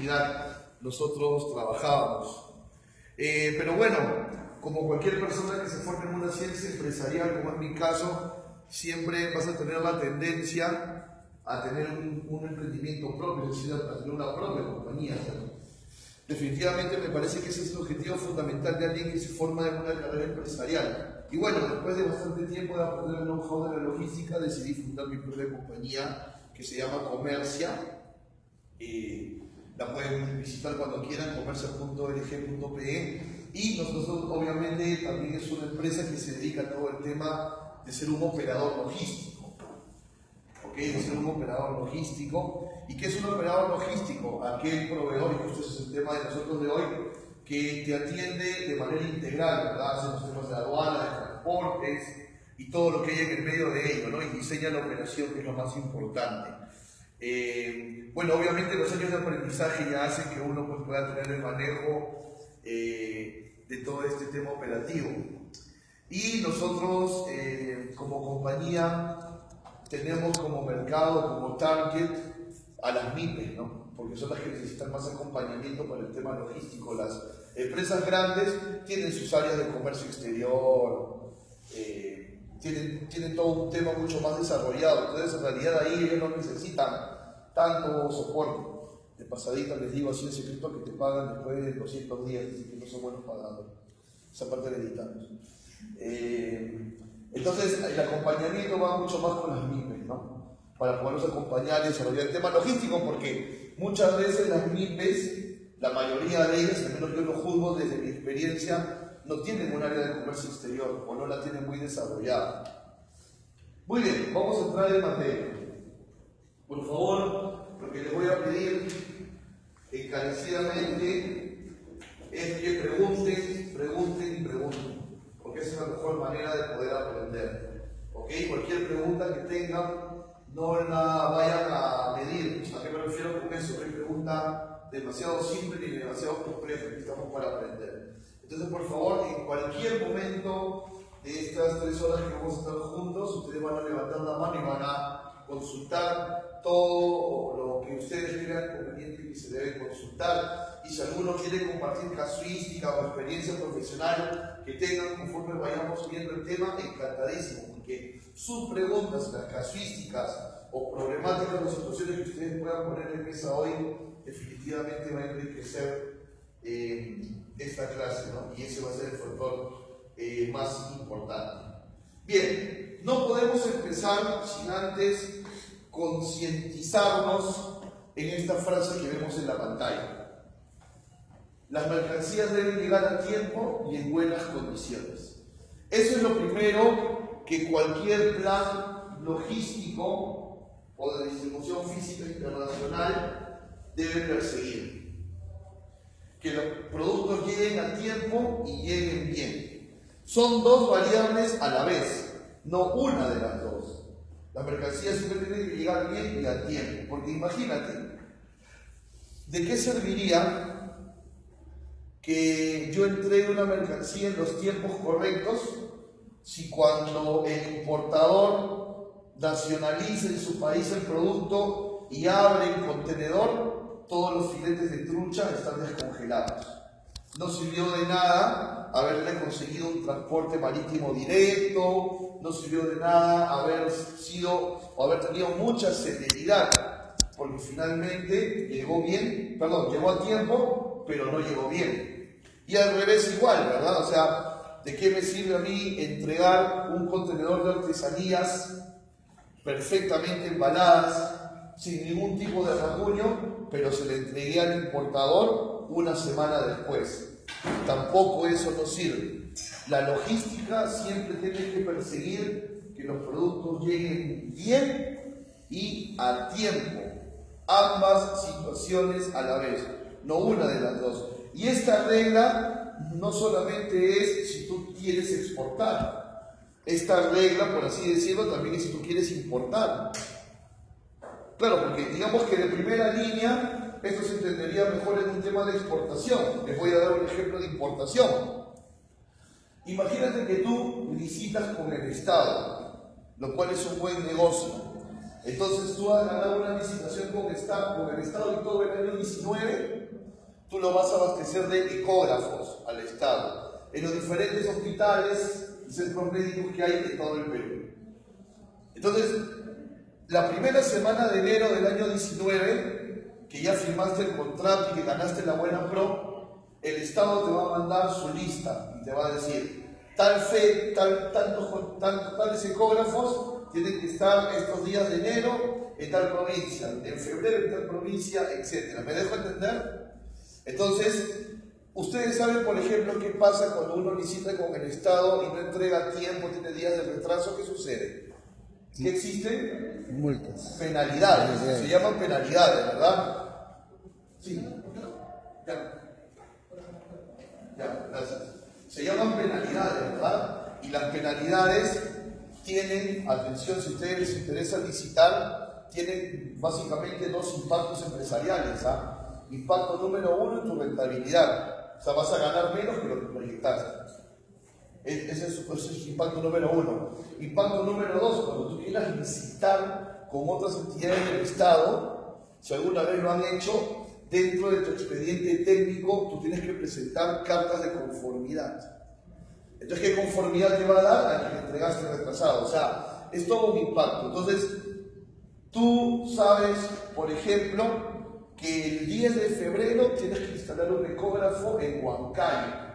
entidad nosotros trabajábamos. Pero bueno, como cualquier persona que se forme en una ciencia empresarial, como en mi caso, siempre vas a tener la tendencia a tener un emprendimiento propio, es decir, a tener una propia compañía. Definitivamente me parece que ese es el objetivo fundamental de alguien que se forma en una carrera empresarial. Y bueno, después de bastante tiempo de aprender el know-how de la logística, decidí fundar mi propia compañía que se llama Comercia. La pueden visitar cuando quieran, comercia.org.pe. Y nosotros obviamente también es una empresa que se dedica a todo el tema de ser un operador logístico. De ser un operador logístico. ¿Y qué es un operador logístico? Aquel proveedor, y justo ese es el tema de nosotros de hoy, que te atiende de manera integral, ¿verdad? Hace los temas de aduana, de transportes y todo lo que hay en el medio de ello, ¿no? Y diseña la operación, que es lo más importante. Bueno, obviamente los años de aprendizaje ya hacen que uno pues, pueda tener el manejo de todo este tema operativo. Y nosotros, como compañía, tenemos como mercado, como target, a las MIPES, ¿no? Porque son las que necesitan más acompañamiento para el tema logístico. Las empresas grandes tienen sus áreas de comercio exterior, tienen todo un tema mucho más desarrollado. Entonces, en realidad, ahí ellos no necesitan tanto soporte. De pasadita les digo así en secreto que te pagan después de 200 días, así que no son buenos pagando. Esa parte la editamos. Entonces, el acompañamiento va mucho más con las MIPES, ¿no? Para poderlos acompañar y desarrollar el tema logístico, porque muchas veces las MIPES, la mayoría de ellas, al menos yo lo juzgo desde mi experiencia, no tienen un área de comercio exterior o no la tienen muy desarrollada. Muy bien, vamos a entrar en materia. Por favor, lo que les voy a pedir encarecidamente es que pregunten, porque esa es la mejor manera de poder aprender. ¿Ok? Cualquier pregunta que tengan, no la vayan a medir. ¿A qué me refiero con eso? No hay pregunta demasiado simple ni demasiado compleja, que estamos para aprender. Entonces, por favor, en cualquier momento de estas 3 horas que vamos a estar juntos, ustedes van a levantar la mano y van a consultar todo lo que ustedes crean conveniente que se debe consultar. Y si alguno quiere compartir casuística o experiencia profesional que tengan conforme vayamos viendo el tema, encantadísimo, porque sus preguntas, las casuísticas o problemáticas o situaciones que ustedes puedan poner en mesa hoy, definitivamente va a enriquecer esta clase, ¿no? Y ese va a ser el factor más importante. Bien, no podemos empezar sin antes concientizarnos en esta frase que vemos en la pantalla. Las mercancías deben llegar a tiempo y en buenas condiciones. Eso es lo primero que cualquier plan logístico o de distribución física internacional debe perseguir. Que los productos lleguen a tiempo y lleguen bien. Son 2 variables a la vez, no una de las 2. La mercancía siempre tiene que llegar bien y a tiempo, porque imagínate, ¿de qué serviría que yo entregue una mercancía en los tiempos correctos si cuando el importador nacionaliza en su país el producto y abre el contenedor, todos los filetes de trucha están descongelados? No sirvió de nada haberle conseguido un transporte marítimo directo, no sirvió de nada haber tenido mucha celeridad, porque finalmente llegó a tiempo, pero no llegó bien. Y al revés igual, ¿verdad? O sea, ¿de qué me sirve a mí entregar un contenedor de artesanías perfectamente embaladas, sin ningún tipo de rasguño, pero se le entregué al importador una semana después? Tampoco eso nos sirve. La logística siempre tiene que perseguir que los productos lleguen bien y a tiempo. Ambas situaciones a la vez, no una de las 2. Y esta regla no solamente es si tú quieres exportar. Esta regla, por así decirlo, también es si tú quieres importar. Claro, porque digamos que de primera línea esto se entendería mejor en un tema de exportación. Les voy a dar un ejemplo de importación. Imagínate que tú licitas con el Estado, lo cual es un buen negocio. Entonces tú has ganado una licitación con el Estado y todo el año 19, tú lo vas a abastecer de ecógrafos al Estado, en los diferentes hospitales y centros médicos que hay en todo el Perú. Entonces, la primera semana de enero del año 19, que ya firmaste el contrato y que ganaste la buena pro, el Estado te va a mandar su lista y te va a decir, tales ecógrafos tienen que estar estos días de enero en tal provincia, en febrero en tal provincia, etc. ¿Me dejo entender? Entonces, ustedes saben, por ejemplo, qué pasa cuando uno licita con el Estado y no entrega a tiempo, tiene días de retraso. ¿Qué sucede? ¿Qué existen? Multas. Penalidades. Se llaman penalidades, ¿verdad? Sí. Ya, gracias. Se llaman penalidades, ¿verdad? Y las penalidades tienen, atención, si a ustedes les interesa licitar, tienen básicamente dos impactos empresariales. Impacto número uno en tu rentabilidad. O sea, vas a ganar menos que lo que proyectaste. Ese es impacto número uno. Impacto número dos, cuando tú quieras licitar con otras entidades del Estado, si alguna vez lo han hecho, dentro de tu expediente técnico tú tienes que presentar cartas de conformidad. Entonces, ¿qué conformidad te va a dar a que le entregaste retrasado? O sea, es todo un impacto. Entonces, tú sabes, por ejemplo, que el 10 de febrero tienes que instalar un ecógrafo en Huancayo.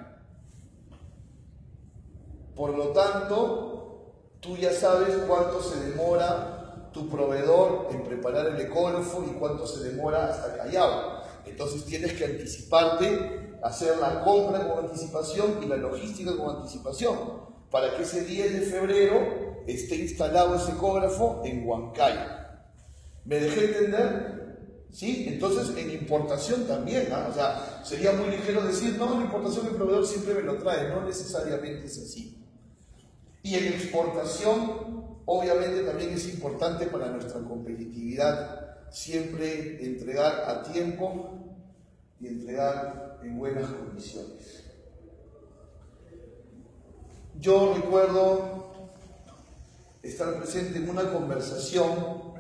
Por lo tanto, tú ya sabes cuánto se demora tu proveedor en preparar el ecógrafo y cuánto se demora hasta Callao. Entonces tienes que anticiparte, hacer la compra con anticipación y la logística con anticipación, para que ese 10 de febrero esté instalado ese ecógrafo en Huancayo. ¿Me dejé entender? ¿Sí? Entonces en importación también, o sea, sería muy ligero decir, no, en importación el proveedor siempre me lo trae, no necesariamente es así. Y en exportación, obviamente también es importante para nuestra competitividad siempre entregar a tiempo y entregar en buenas condiciones. Yo recuerdo estar presente en una conversación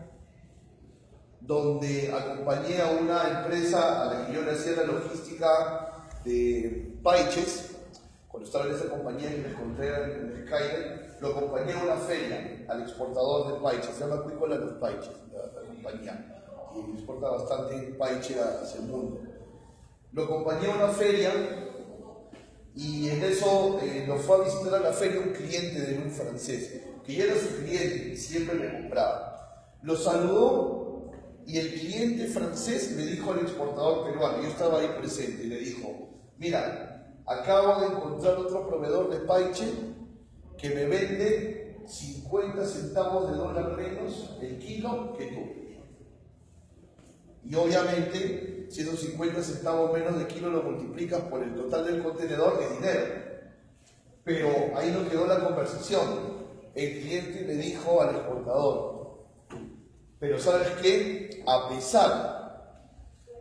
donde acompañé a una empresa a la que yo le hacía la logística de Paiches. Cuando estaba en esa compañía que les conté en el Skyler, lo acompañé a una feria al exportador de Paiche, se llama Acuícola Los Paiches, la compañía, y exporta bastante paiche hacia el mundo. Lo acompañé a una feria y en eso lo fue a visitar a la feria un cliente de un francés, que ya era su cliente y siempre le compraba. Lo saludó y el cliente francés le dijo al exportador peruano, yo estaba ahí presente, y le dijo, mira, acabo de encontrar otro proveedor de paiche que me vende 50 centavos de dólar menos el kilo que tú. Y obviamente, si esos 50 centavos menos de kilo lo multiplicas por el total del contenedor, es dinero. Pero ahí no quedó la conversación. El cliente le dijo al exportador, pero ¿sabes qué? A pesar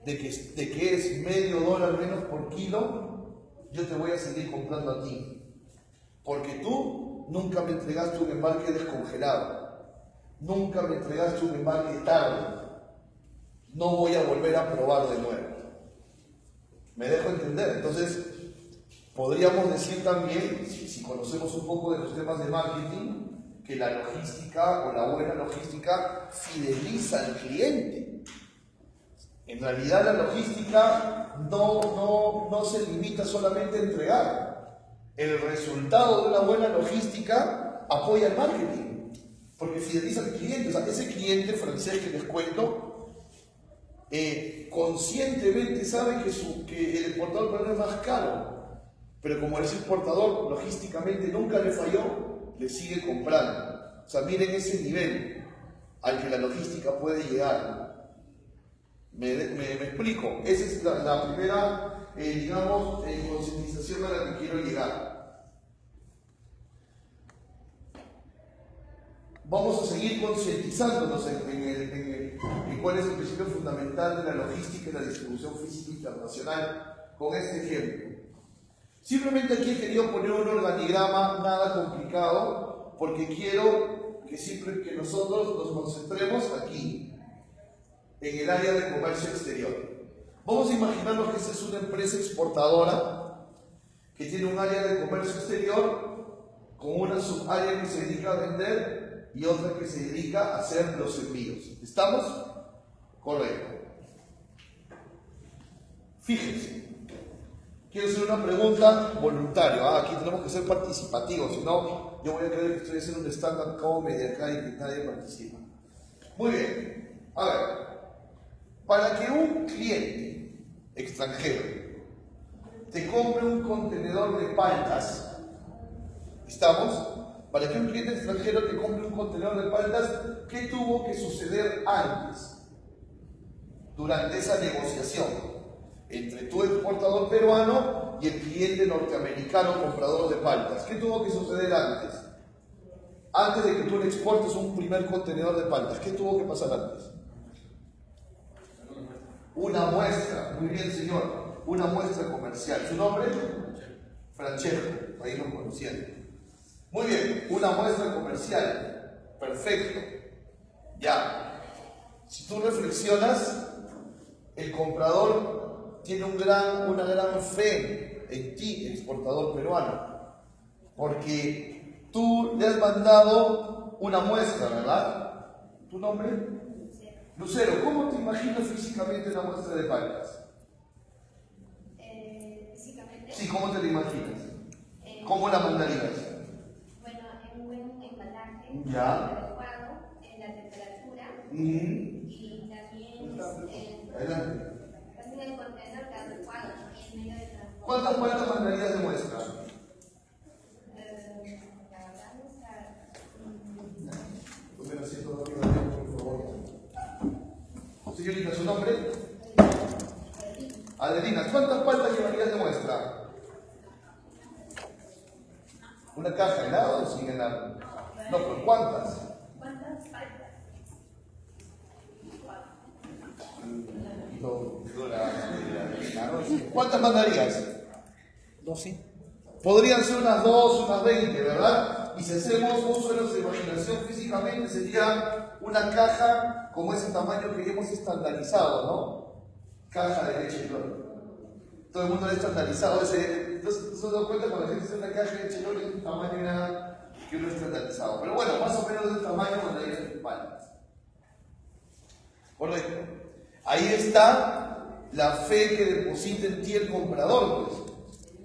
de que es medio dólar menos por kilo, yo te voy a seguir comprando a ti, porque tú nunca me entregaste un embarque descongelado, nunca me entregaste un embarque tarde, no voy a volver a probar de nuevo. ¿Me dejo entender? Entonces, podríamos decir también, si conocemos un poco de los temas de marketing, que la logística o la buena logística fideliza al cliente. En realidad la logística no se limita solamente a entregar. El resultado de una buena logística apoya el marketing, porque fideliza al cliente. O sea, ese cliente francés que les cuento, conscientemente sabe que el exportador peruano es más caro, pero como ese exportador logísticamente nunca le falló, le sigue comprando. O sea, miren ese nivel al que la logística puede llegar. Me explico. Esa es la primera, concientización a la que quiero llegar. Vamos a seguir concientizándonos en cuál es el principio fundamental de la logística y la distribución física internacional con este ejemplo. Simplemente aquí he querido poner un organigrama nada complicado porque quiero que siempre que nosotros nos concentremos aquí, en el área de comercio exterior. Vamos a imaginarnos que esta es una empresa exportadora que tiene un área de comercio exterior con una subárea que se dedica a vender y otra que se dedica a hacer los envíos. ¿Estamos? Correcto. Fíjense, quiero hacer una pregunta voluntaria. Aquí tenemos que ser participativos, si no, yo voy a creer que estoy haciendo un stand-up comedy acá y que nadie participa. Muy bien, a ver, para que un cliente extranjero te compre un contenedor de paltas, ¿estamos? Para que un cliente extranjero te compre un contenedor de paltas, ¿qué tuvo que suceder antes? Durante esa negociación entre tu exportador peruano y el cliente norteamericano comprador de paltas. ¿Qué tuvo que suceder antes? Antes de que tú le exportes un primer contenedor de paltas, ¿qué tuvo que pasar antes? Una muestra. Muy bien, señor. Una muestra comercial. ¿Su nombre? Francesco. Ahí nos conocían. Muy bien. Una muestra comercial. Perfecto. Ya. Si tú reflexionas, el comprador tiene una gran fe en ti, exportador peruano, porque tú le has mandado una muestra, ¿verdad? ¿Tu nombre? Lucero. ¿Cómo te imaginas físicamente una muestra de paltas? Físicamente. Sí, ¿cómo te la imaginas? ¿Cómo la mandarías? Bueno, en un buen embalaje, Ya. adecuado, en la temperatura y también Adelante. en el contenedor adecuado en medio de transporte. ¿Cuántas paltas mandarías de muestra? La verdad no está. Tomen asiento rápidamente, por favor. Señorita, ¿su nombre? Adelina. ¿Cuántas paltas llevarías de muestra? ¿Una caja helada o sin helado? No, pero ¿cuántas? ¿Cuántas faltas? ¿Cuántas mandarías? 12. Podrían ser unas 2, unas 20, ¿verdad? Y si hacemos uso de nuestra imaginación físicamente, sería una caja como ese tamaño que hemos estandarizado, ¿no? Caja de leche Lol. Todo el mundo lo ha estandarizado. ¿No se da cuenta cuando la gente hace una caja de leche Lol? Es un tamaño que uno ha estandarizado. Pero bueno, más o menos del tamaño cuando hay las palmas. Correcto. Ahí está la fe que deposita en ti el comprador, pues.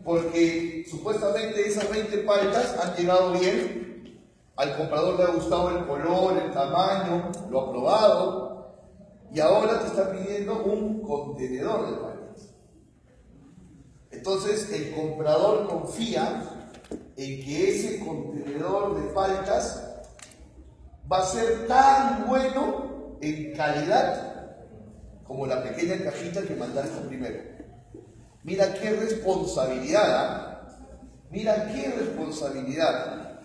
Porque supuestamente esas 20 paltas han llegado bien, al comprador le ha gustado el color, el tamaño, lo ha probado, y ahora te está pidiendo un contenedor de paltas. Entonces el comprador confía en que ese contenedor de paltas va a ser tan bueno en calidad como la pequeña cajita que mandaste primero. Mira qué responsabilidad, mira qué responsabilidad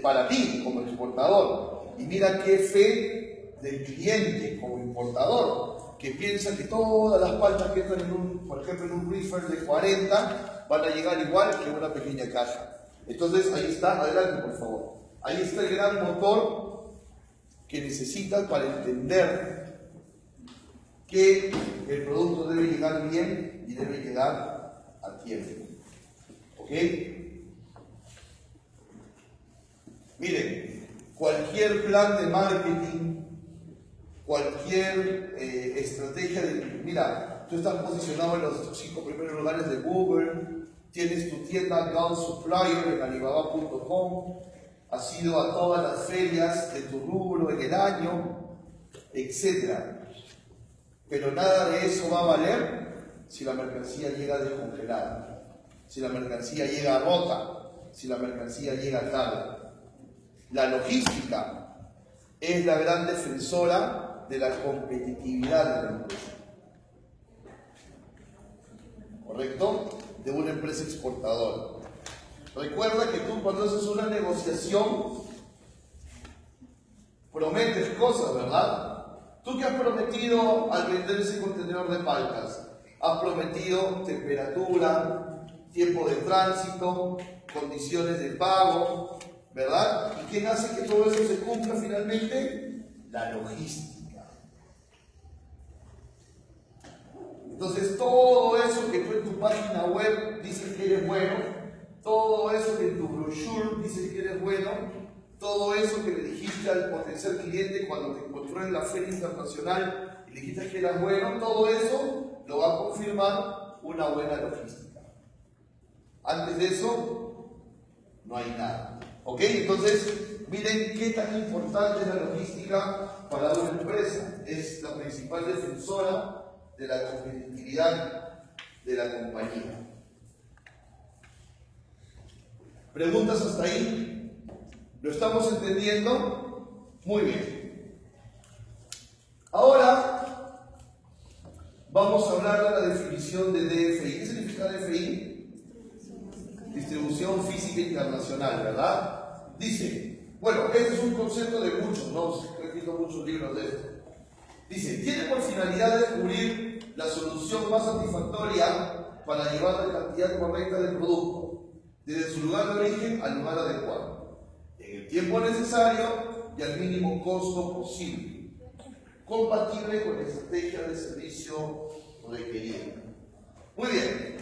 para ti como exportador, y mira qué fe del cliente como importador, que piensa que todas las paltas que entran por ejemplo en un reefer de 40 van a llegar igual que una pequeña caja. Entonces ahí está, adelante por favor, ahí está el gran motor que necesitas para entender que el producto debe llegar bien y debe llegar a tiempo. ¿Ok? Miren, cualquier plan de marketing, cualquier estrategia de... Mira, tú estás posicionado en los 5 primeros lugares de Google, tienes tu tienda Gun Supplier en Alibaba.com, has ido a todas las ferias de tu rubro en el año, etc. Pero nada de eso va a valer si la mercancía llega descongelada, si la mercancía llega rota, si la mercancía llega tarde. La logística es la gran defensora de la competitividad de la empresa. ¿Correcto? De una empresa exportadora. Recuerda que tú cuando haces una negociación prometes cosas, ¿verdad? ¿Tú qué has prometido al vender ese contenedor de paltas? Has prometido temperatura, tiempo de tránsito, condiciones de pago, ¿verdad? ¿Y quién hace que todo eso se cumpla finalmente? La logística. Entonces, todo eso que tú en tu página web dices que eres bueno, todo eso que en tu brochure dices que eres bueno, todo eso que le dijiste al potencial cliente cuando te encontró en la feria internacional y le dijiste que eras bueno, todo eso lo va a confirmar una buena logística. Antes de eso, no hay nada. ¿Ok? Entonces, miren qué tan importante es la logística para una empresa. Es la principal defensora de la competitividad de la compañía. ¿Preguntas hasta ahí? ¿Lo estamos entendiendo? Muy bien. Ahora vamos a hablar de la definición de DFI. ¿Qué significa DFI? Distribución física internacional, ¿verdad? Dice, bueno, este es un concepto de muchos, ¿no? He escrito muchos libros de esto. Dice, tiene por finalidad descubrir la solución más satisfactoria para llevar la cantidad correcta del producto, desde su lugar de origen al lugar adecuado, en el tiempo necesario y al mínimo costo posible, compatible con la estrategia de servicio requerida. Muy bien,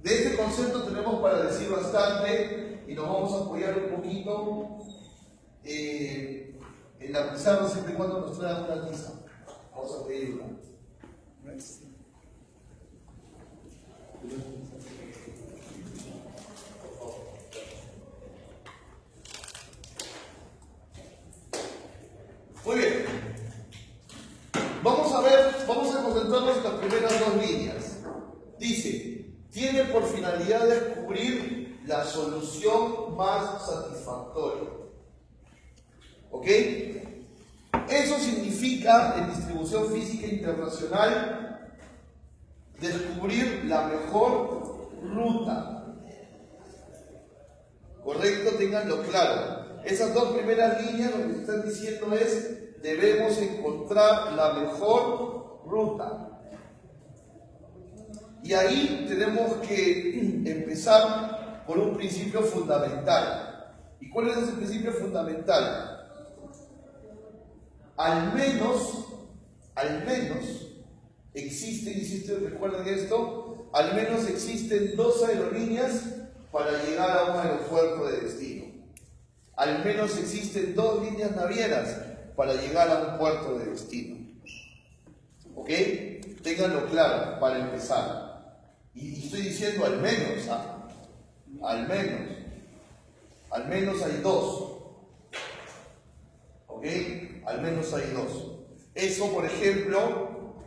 de este concepto tenemos para decir bastante y nos vamos a apoyar un poquito en la pizarra siempre y cuando nos traigan una tiza. Vamos a pedir una. Muy bien. Vamos a concentrarnos en las primeras dos líneas. Dice, tiene por finalidad descubrir la solución más satisfactoria. ¿Ok? Eso significa, en distribución física internacional, descubrir la mejor ruta. ¿Correcto? Ténganlo claro. Esas dos primeras líneas lo que están diciendo es, debemos encontrar la mejor ruta. Y ahí tenemos que empezar por un principio fundamental. ¿Y cuál es ese principio fundamental? Al menos existen, y si ustedes recuerdan esto, al menos existen dos aerolíneas para llegar a un aeropuerto de destino. Al menos existen dos líneas navieras para llegar a un puerto de destino. ¿Ok? Ténganlo claro para empezar. Y estoy diciendo al menos, ¿ah? Al menos hay dos. ¿Ok? Al menos hay dos. Eso, por ejemplo,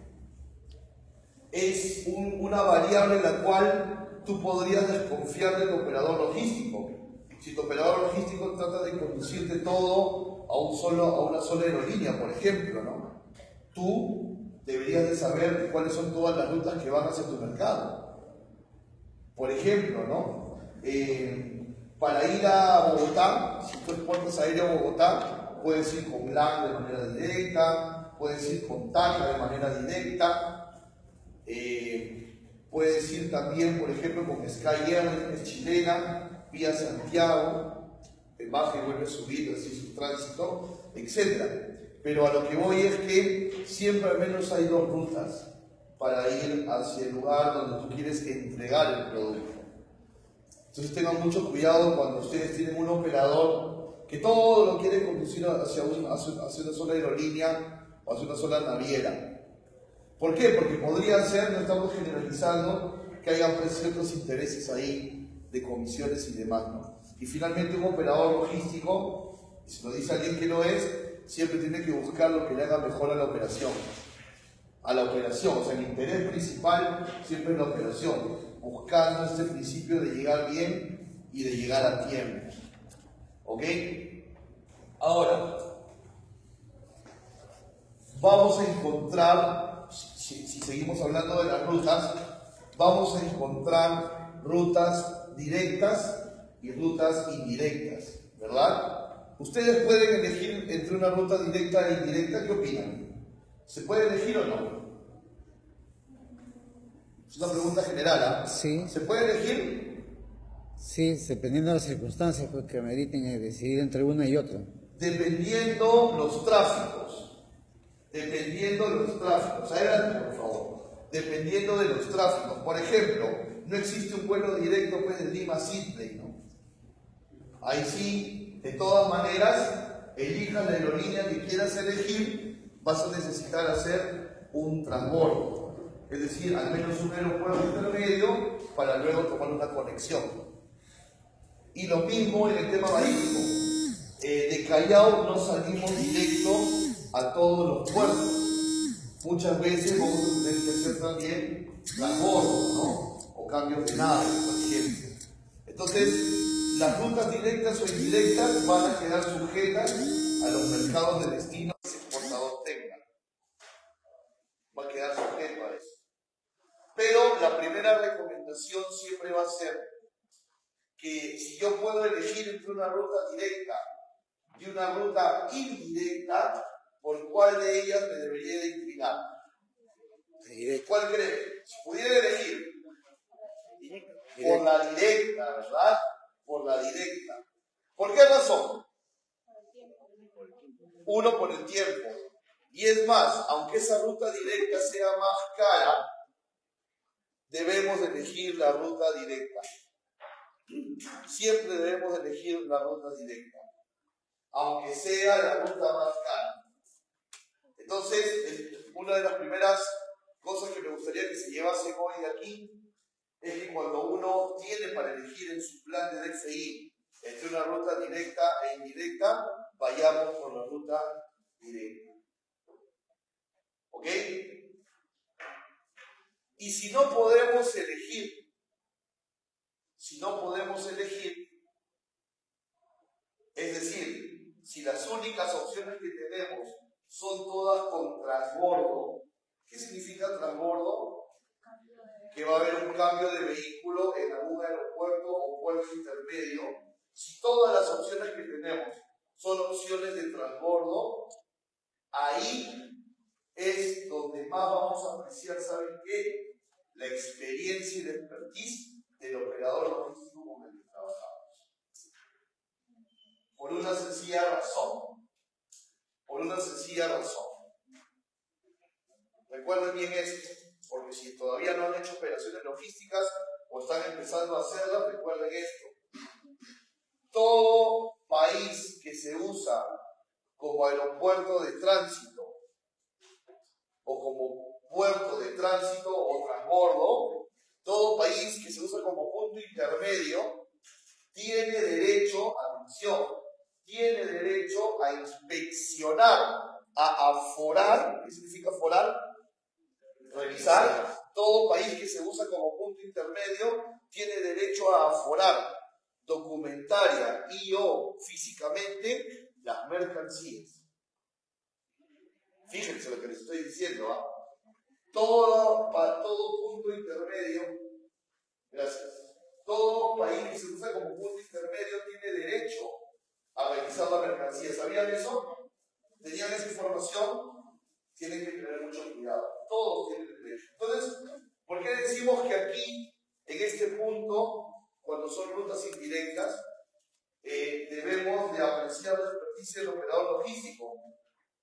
es una variable en la cual tú podrías desconfiar del operador logístico. Si tu operador logístico trata de conducirte todo a una sola aerolínea, por ejemplo, ¿no? Tú deberías de saber cuáles son todas las rutas que van hacia tu mercado. Por ejemplo, ¿no? Para ir a Bogotá, si tú exportas aéreo a Bogotá, puedes ir con LAN de manera directa, puedes ir con TACA de manera directa, puedes ir también, por ejemplo, con Sky Air, que es chilena, vía Santiago, baja y vuelve a subir así su tránsito, etc. Pero a lo que voy es que siempre al menos hay dos rutas para ir hacia el lugar donde tú quieres entregar el producto. Entonces tengan mucho cuidado cuando ustedes tienen un operador que todo lo quiere conducir hacia una sola aerolínea o hacia una sola naviera. ¿Por qué? Porque podría ser, no estamos generalizando, que haya ciertos intereses ahí de comisiones y demás, ¿no? Y finalmente un operador logístico, si lo dice alguien que no es, siempre tiene que buscar lo que le haga mejor a la operación. O sea, el interés principal siempre es la operación, buscando este principio de llegar bien y de llegar a tiempo. ¿Ok? Ahora, vamos a encontrar, si seguimos hablando de las rutas, vamos a encontrar rutas directas y rutas indirectas, ¿verdad? Ustedes pueden elegir entre una ruta directa e indirecta, ¿qué opinan? ¿Se puede elegir o no? Es una pregunta general, ¿ah? Sí. ¿Se puede elegir? Sí, dependiendo de las circunstancias pues, que ameriten decidir entre una y otra. Dependiendo los tráficos. Adelante, por favor. Dependiendo de los tráficos. Por ejemplo, no existe un vuelo directo pues, de Lima a Sydney, ¿no? Ahí sí, de todas maneras, elija la aerolínea que quieras elegir, vas a necesitar hacer un transbordo. Es decir, al menos un aeropuerto intermedio para luego tomar una conexión. Y lo mismo en el tema marítimo. De Callao no salimos directo a todos los puertos. Muchas veces vamos a tener que hacer también transbordos, ¿no? O cambios de nave, por ejemplo. Entonces, las rutas directas o indirectas van a quedar sujetas a los mercados de destino que ese exportador tenga. Va a quedar sujeto a eso. Pero la primera recomendación siempre va a ser que si yo puedo elegir entre una ruta directa y una ruta indirecta, ¿por cuál de ellas me debería de inclinar? ¿Cuál cree? Si pudiera elegir por la directa, ¿verdad? Por la directa. ¿Por qué razón? Uno, por el tiempo. Y es más, aunque esa ruta directa sea más cara, debemos elegir la ruta directa. Siempre debemos elegir la ruta directa, aunque sea la ruta más cara. Entonces, una de las primeras cosas que me gustaría que se llevasen hoy de aquí es que cuando uno tiene para elegir en su plan de DFI entre una ruta directa e indirecta, vayamos por la ruta directa. ¿Ok? Y si no podemos elegir, es decir, si las únicas opciones que tenemos son todas con transbordo, ¿qué significa transbordo? Que va a haber un cambio de vehículo en algún aeropuerto o puerto intermedio. Si todas las opciones que tenemos son opciones de transbordo, ahí es donde más vamos a apreciar, ¿saben qué? La experiencia y la expertise del operador logístico con el que trabajamos. Por una sencilla razón. Recuerden bien esto, porque si todavía no han hecho operaciones logísticas o están empezando a hacerlas, recuerden esto. Todo país que se usa como aeropuerto de tránsito o como puerto de tránsito o transbordo, todo país que se usa como punto intermedio tiene derecho, atención, tiene derecho a inspeccionar, a aforar. ¿Qué significa aforar? Revisar. Todo país que se usa como punto intermedio tiene derecho a aforar documentaria y o físicamente las mercancías. Fíjense lo que les estoy diciendo, ¿ah? Todo punto intermedio, gracias. Todo país que se usa como punto intermedio tiene derecho a revisar la mercancía. ¿Sabían eso? ¿Tenían esa información? Tienen que tener mucho cuidado. Todos tienen derecho. Entonces, ¿por qué decimos que aquí, en este punto, cuando son rutas indirectas, debemos de apreciar la experticia del operador logístico?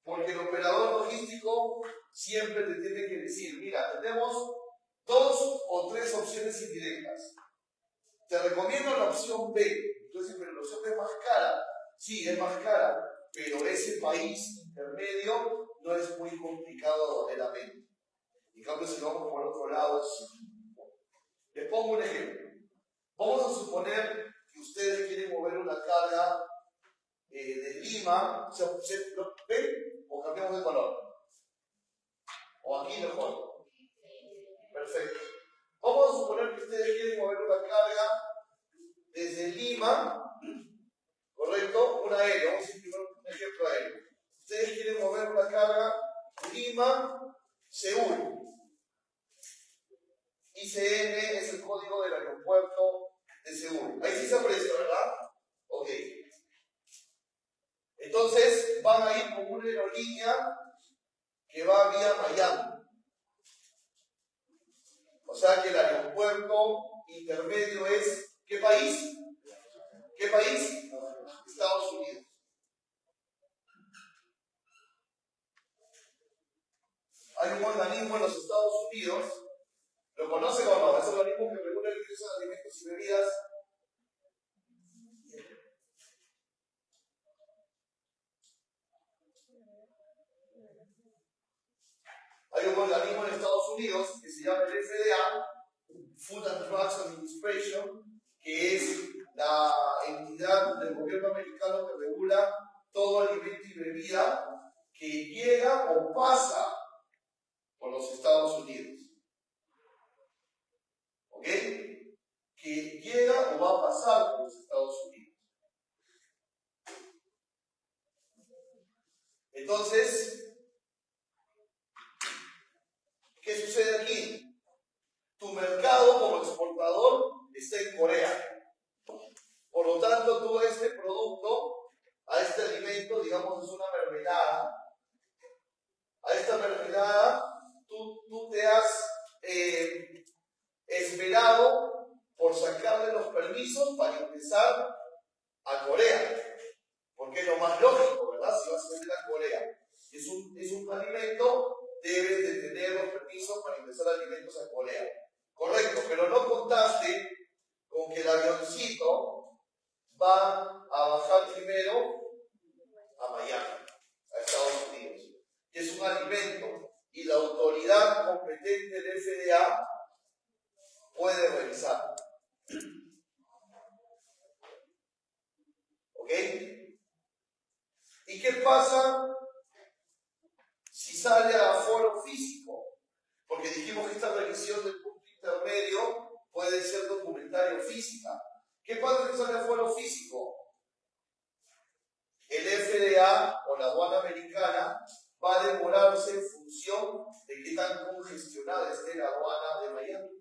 Porque el operador logístico siempre te tiene que decir, mira, tenemos 2 o 3 opciones indirectas. Te recomiendo la opción B. Entonces, pero la opción B es más cara. Sí, es más cara, pero ese país intermedio no es muy complicado verdaderamente. En cambio, si vamos por otro lado, sí. Les pongo un ejemplo. Vamos a suponer que ustedes quieren mover una carga de Lima, ¿lo ven? O cambiamos de color. O aquí mejor. Perfecto. Vamos a suponer que ustedes quieren mover una carga desde Lima, ¿correcto? Un aéreo, vamos a decir primero un ejemplo aéreo. Ustedes quieren mover una carga Lima-Seúl. ICN es el código del aeropuerto de Seúl. Ahí sí se aprecia, ¿verdad? Ok. Entonces van a ir con una aerolínea que va vía Miami. O sea que el aeropuerto intermedio es, ¿qué país? ¿Qué país? Estados Unidos. Hay un organismo en los Estados Unidos, ¿lo conocen o no? Es el organismo que regula el ingreso de alimentos y bebidas. Hay un organismo en Estados Unidos que se llama el FDA, Food and Drugs Administration, que es la entidad del gobierno americano que regula todo alimento y bebida que llega o pasa por los Estados Unidos. ¿Ok? Que llega o va a pasar por los Estados Unidos. Entonces, ¿qué sucede aquí? Tu mercado como exportador está en Corea. Por lo tanto, tú a este producto, a este alimento, digamos, es una mermelada. A esta mermelada, tú te has esperado por sacarle los permisos para ingresar a Corea. Porque es lo más lógico, ¿verdad? Si vas a vender a Corea. Es un alimento, debes de tener los permisos para ingresar alimentos a Corea. Correcto, pero no contaste con que el avioncito va a bajar primero a Miami, a Estados Unidos. Y es un alimento y la autoridad competente del FDA puede revisar. ¿Ok? ¿Y qué pasa si sale a foro físico? Porque dijimos que esta revisión del punto intermedio puede ser documentario física. ¿Qué pasa si sale a foro físico? El FDA o la aduana americana va a demorarse en función de qué tan congestionada esté la aduana de Miami.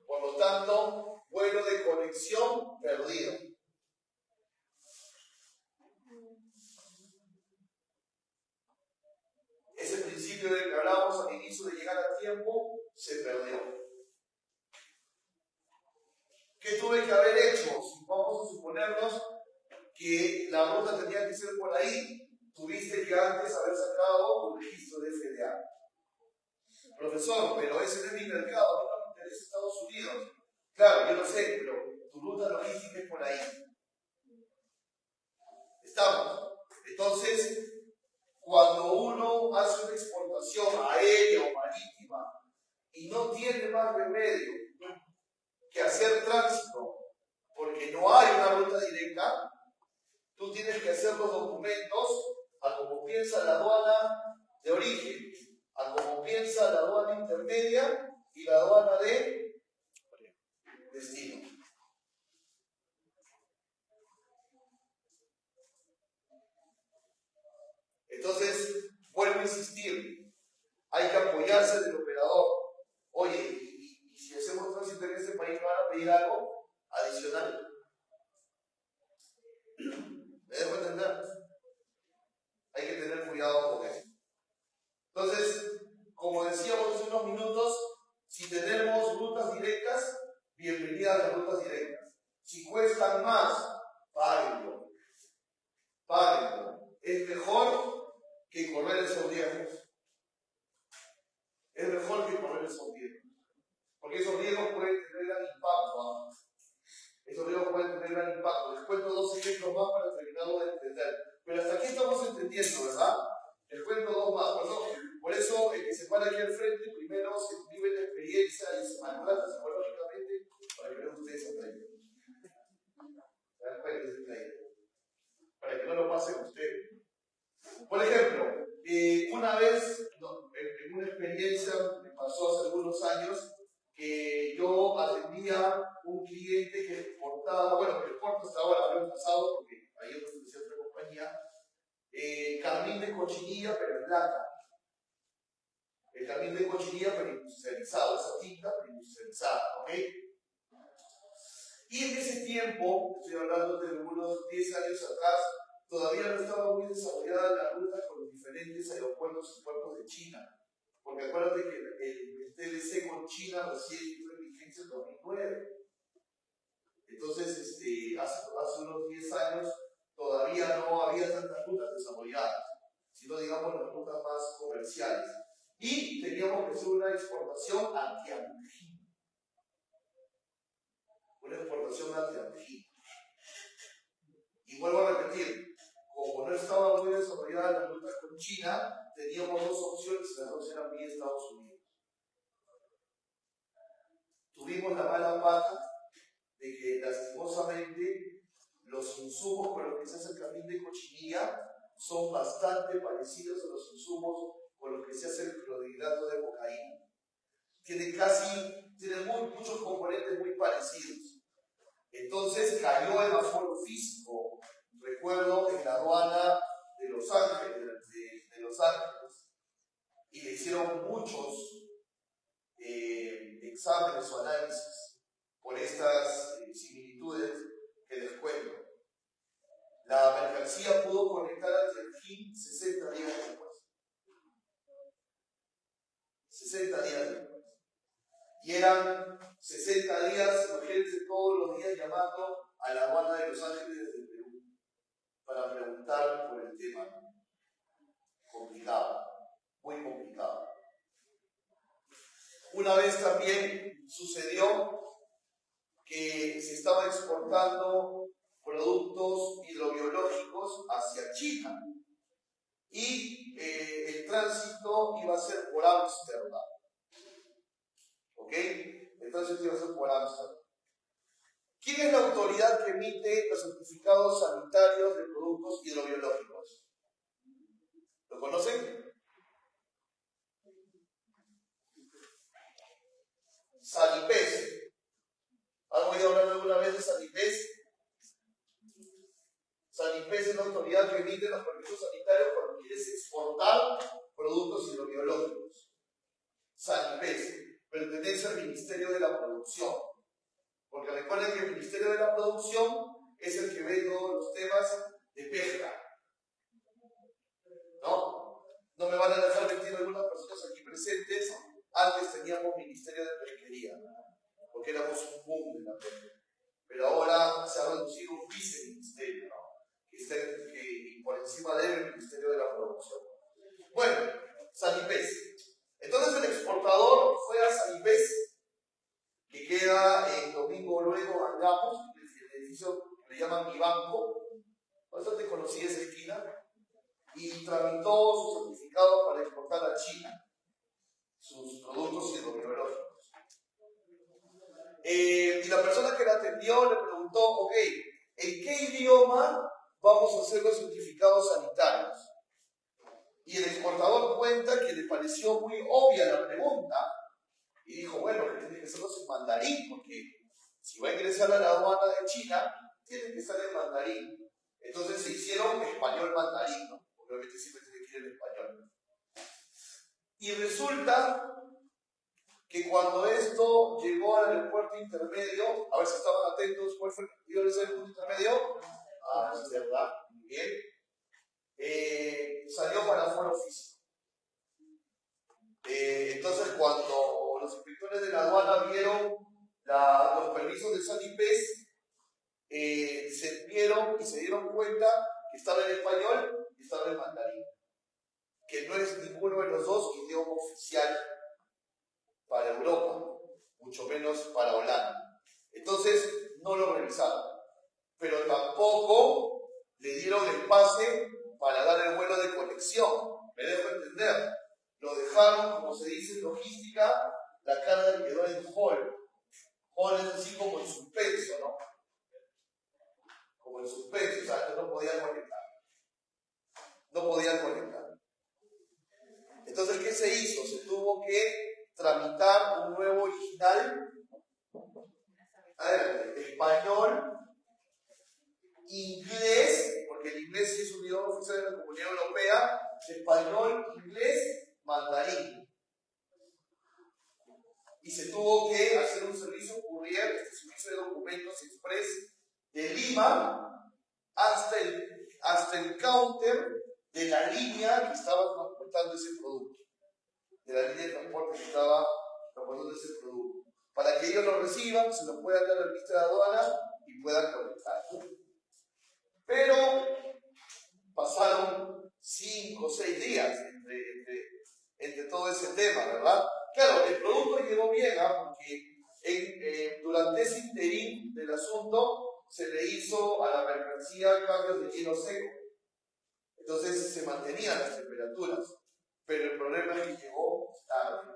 Por lo tanto, vuelo de conexión perdido. Ese principio del que hablábamos al inicio de llegar a tiempo se perdió. ¿Qué tuve que haber hecho? Vamos a suponernos que la ruta tenía que ser por ahí. Tuviste que antes haber sacado un registro de FDA. Profesor, pero ese no es mi mercado, no me interesa Estados Unidos. Claro, yo lo sé, pero tu ruta logística es por ahí. ¿Estamos? Entonces, cuando uno hace una exportación aérea o marítima y no tiene más remedio que hacer tránsito porque no hay una ruta directa, tú tienes que hacer los documentos a como piensa la aduana de origen, a como piensa la aduana intermedia y la aduana de destino. Entonces, vuelvo a insistir, hay que apoyarse del operador. Oye, y si hacemos tránsito en este país, ¿van a pedir algo adicional? ¿Me dejo entender? Hay que tener cuidado con eso. Entonces, como decíamos hace unos minutos, si tenemos rutas directas, bienvenidas a las rutas directas. Si cuestan más, páguenlo. Páguenlo. Es mejor que correr esos riesgos. Es mejor que correr esos riesgos. Porque esos riesgos pueden tener gran impacto. ¿No? Esos riesgos pueden tener gran impacto. Les cuento dos ejemplos más para terminarlo de entender. Pero hasta aquí estamos entendiendo, ¿verdad? Les cuento dos más. Por eso el que se para aquí al frente primero se vive la experiencia y se maltrata psicológicamente para que vean ustedes el taller. Para que no lo pasen ustedes. Por ejemplo, una vez, en una experiencia, me pasó hace algunos años, que yo atendía un cliente que exportaba, bueno, que exporta hasta ahora, lo he pasado, porque ahí es donde se otra compañía, carmín de cochinilla, pero en lata. El carmín de cochinilla, pero industrializado, esa tinta, pero industrializada, ¿ok? Y en ese tiempo, estoy hablando de unos 10 años atrás, todavía no estaba muy desarrollada la ruta con los diferentes aeropuertos y puertos de China. Porque acuérdate que el TLC con China recién entró en vigencia en 2009. Entonces, hace unos 10 años todavía no había tantas rutas desarrolladas, sino digamos las rutas más comerciales. Y teníamos que hacer una exportación a Tianjin. Una exportación a Tianjin. Y vuelvo a repetir, como no estaba muy desarrollada la ruta con China, teníamos dos opciones y las dos eran vía Estados Unidos. Tuvimos la mala pata de que lastimosamente los insumos con los que se hace el café de cochinilla son bastante parecidos a los insumos con los que se hace el clorhidrato de cocaína. Tiene muchos componentes muy parecidos. Entonces cayó el aforo físico, recuerdo, en la aduana de Los Ángeles, de Los Ángeles, y le hicieron muchos exámenes o análisis por estas similitudes que les cuento. La mercancía pudo conectar a Tianjin 60 días después. 60 días después. Y eran 60 días, imagínense, todos los días llamando a la aduana de Los Ángeles desde el Perú para preguntar por el tema. Complicado, muy complicado. Una vez también sucedió que se estaba exportando productos hidrobiológicos hacia China y el tránsito iba a ser por Ámsterdam. ¿Ok? El tránsito iba a ser por Ámsterdam. ¿Quién es la autoridad que emite los certificados sanitarios de productos hidrobiológicos? ¿Lo conocen? Sanipes. ¿Han oído hablar alguna vez de Sanipes? Sanipes es la autoridad que emite los permisos sanitarios cuando quieres exportar productos hidrobiológicos. Sanipes pertenece al Ministerio de la Producción. Porque recuerden que el Ministerio de la Producción es el que ve todos los temas de pesca. No me van a dejar mentir algunas personas aquí presentes. Antes teníamos Ministerio de Pesquería, porque éramos un boom de la pesca. Pero ahora se ha reducido un viceministerio, ¿no? que por encima de él el Ministerio de la Producción. Bueno, Sanipes. Entonces el exportador fue a Sanipes, que queda en Domingo Luego Angamos, el edificio que le llaman Mi Banco, bastante conocida esa esquina, y tramitó su certificado para exportar a China sus productos hidrobiológicos. Y la persona que la atendió le preguntó, ok, ¿en qué idioma vamos a hacer los certificados sanitarios? Y el exportador cuenta que le pareció muy obvia la pregunta y dijo, bueno, que tiene que hacerlos en mandarín, porque si va a ingresar a la aduana de China, tiene que estar en mandarín. Entonces se hicieron español-mandarín, ¿no? Obviamente siempre tiene que ir en español. Y resulta que cuando esto llegó al aeropuerto intermedio, a ver si estaban atentos, ¿cuál fue el aeropuerto intermedio? Es verdad, muy bien. Salió para foro físico. Entonces, cuando los inspectores de la aduana vieron los permisos de Sanipes, se vieron y se dieron cuenta que estaba en español y estaba en mandarín, que no es ninguno de los dos idioma oficial para Europa, mucho menos para Holanda. Entonces no lo revisaron, pero tampoco le dieron el pase para dar el vuelo de conexión. Me dejo entender, lo dejaron, como se dice en logística, la carga quedó en hold. Hold es así como en suspenso, ¿no? Como en suspenso, o sea, no podían conectar. No podían conectar. Entonces, ¿qué se hizo? Se tuvo que tramitar un nuevo original, español, inglés, porque el inglés sí es un idioma oficial de la Comunidad Europea, español, inglés, mandarín. Y se tuvo que hacer un servicio courier, este servicio de documentos express de Lima hasta el counter de la línea que estaba transportando ese producto, de la línea de transporte que estaba transportando ese producto, para que ellos lo reciban, se lo puedan dar al ministro de aduana y y puedan conectar. Pero pasaron 5 o 6 días entre todo ese tema, ¿verdad? Claro, el producto llegó bien, porque durante ese interín del asunto se le hizo a la mercancía cambios de hielo seco. Entonces se mantenían las temperaturas, pero el problema es que llegó tarde.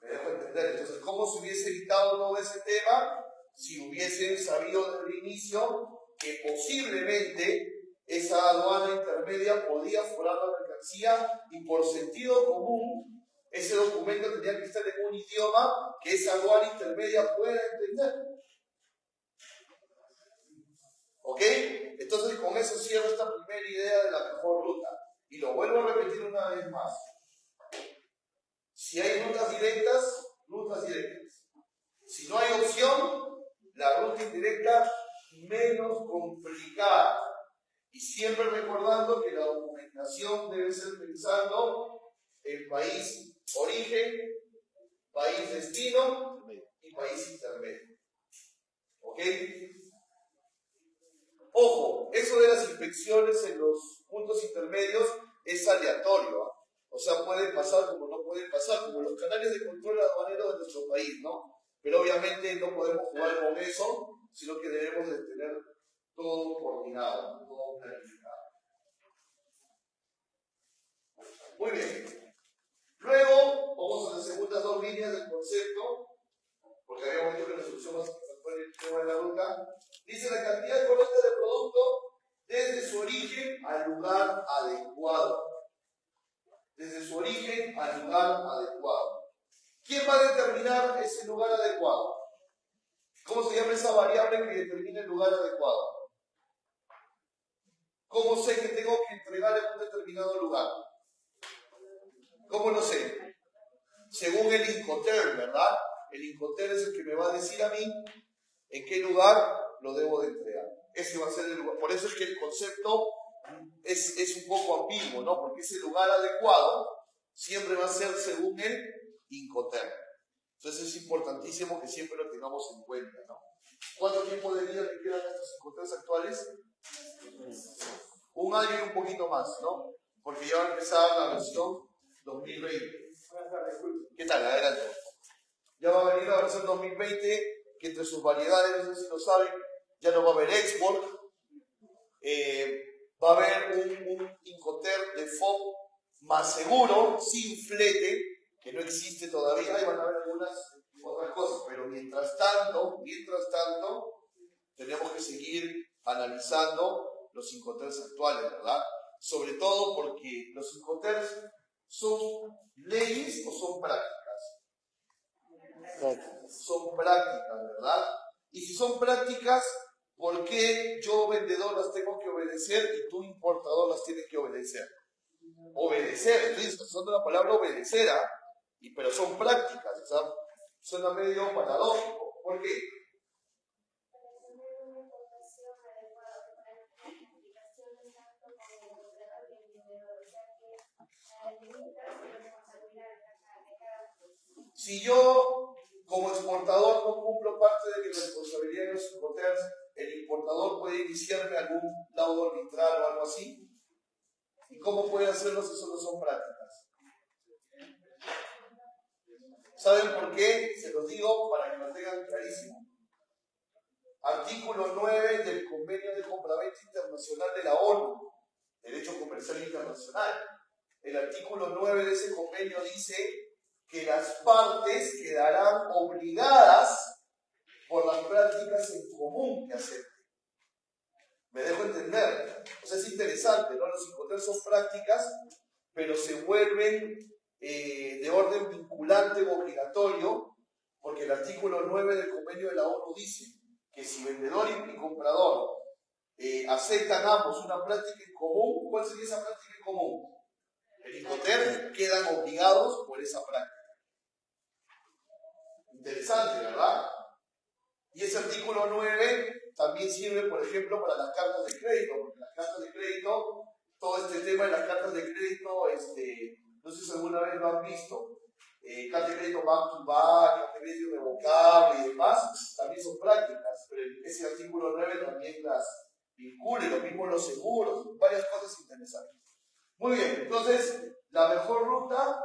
¿Me dejo entender? Entonces, ¿cómo se hubiese evitado todo ese tema si hubiesen sabido desde el inicio que posiblemente esa aduana intermedia podía forar la mercancía y por sentido común ese documento tenía que estar en un idioma que esa aduana intermedia pueda entender? ¿Ok? Entonces con eso cierro esta primera idea de la mejor ruta. Y lo vuelvo a repetir una vez más. Si hay rutas directas, rutas directas. Si no hay opción, la ruta indirecta menos complicada. Y siempre recordando que la documentación debe ser pensando en país origen, país destino y país intermedio. ¿Ok? Ojo, eso de las inspecciones en los puntos intermedios es aleatorio. O sea, puede pasar como no puede pasar, como los canales de control aduanero de nuestro país, ¿no? Pero obviamente no podemos jugar con eso, sino que debemos de tener todo coordinado, todo planificado. Muy bien. Luego, vamos a las segundas 2 líneas del concepto, porque habíamos dicho que la solución más importante el tema de la ruta. Dice la cantidad correcta de producto desde su origen al lugar adecuado. Desde su origen al lugar adecuado. ¿Quién va a determinar ese lugar adecuado? ¿Cómo se llama esa variable que determina el lugar adecuado? ¿Cómo sé que tengo que entregar en un determinado lugar? ¿Cómo lo sé? Según el Incoterm, ¿verdad? El Incoterm es el que me va a decir a mí en qué lugar lo debo de entregar. Ese va a ser el lugar. Por eso es que el concepto es un poco ambiguo, ¿no? Porque ese lugar adecuado siempre va a ser según el Incoterm. Entonces es importantísimo que siempre lo tengamos en cuenta, ¿no? ¿Cuánto tiempo de vida le quedan a estos Incoterms actuales? 1 año y un poquito más, ¿no? Porque ya va a empezar la versión 2020. ¿Qué tal? Adelante. Ya va a venir la versión 2020, que entre sus variedades, no sé si lo saben, ya no va a haber export. Va a haber un Incoterm de FOB más seguro, sin flete, que no existe todavía. Ahí van a haber algunas otras cosas, pero mientras tanto, tenemos que seguir analizando los Incoterms actuales, ¿verdad? Sobre todo porque los Incoterms son leyes o son prácticas. Son prácticas, ¿verdad? Y si son prácticas, ¿por qué yo, vendedor, las tengo que obedecer y tú, importador, las tienes que obedecer? Obedecer, estoy usando la palabra obedecer, pero son prácticas, ¿sabes? Suena medio paradójico. ¿Por qué? Si yo, como exportador, no cumplo parte de mi responsabilidad en los Incoterms, ¿el importador puede iniciarme algún laudo arbitral o algo así? ¿Y cómo puede hacerlo si solo son prácticas? ¿Saben por qué? Se los digo para que lo tengan clarísimo. Artículo 9 del Convenio de Compraventa Internacional de la ONU, Derecho Comercial Internacional. El artículo 9 de ese convenio dice que las partes quedarán obligadas por las prácticas en común que acepten. ¿Me dejo entender? O sea, es interesante, ¿no? Los Incoterms son prácticas, pero se vuelven de orden vinculante o obligatorio, porque el artículo 9 del convenio de la ONU dice que si vendedor y comprador aceptan ambos una práctica en común, ¿cuál sería esa práctica en común? El Incoterm quedan obligados por esa práctica. Interesante, ¿verdad? Y ese artículo 9 también sirve, por ejemplo, para las cartas de crédito, porque las cartas de crédito, todo este tema de las cartas de crédito, no sé si alguna vez lo han visto, carta de crédito back to back, carta de crédito irrevocable y demás, también son prácticas, pero ese artículo 9 también las vincula, y lo mismo los seguros, varias cosas interesantes. Muy bien, entonces, la mejor ruta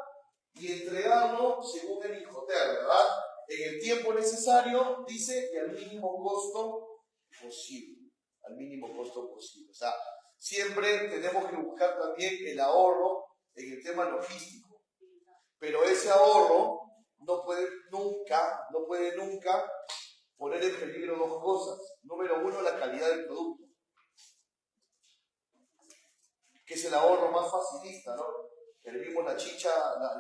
y entregarlo según el Injoter, ¿verdad? En el tiempo necesario, dice, y al mínimo costo posible. Al mínimo costo posible. O sea, siempre tenemos que buscar también el ahorro en el tema logístico. Pero ese ahorro no puede nunca poner en peligro dos cosas. Número uno, la calidad del producto, que es el ahorro más facilista, ¿no? Hervimos la chicha,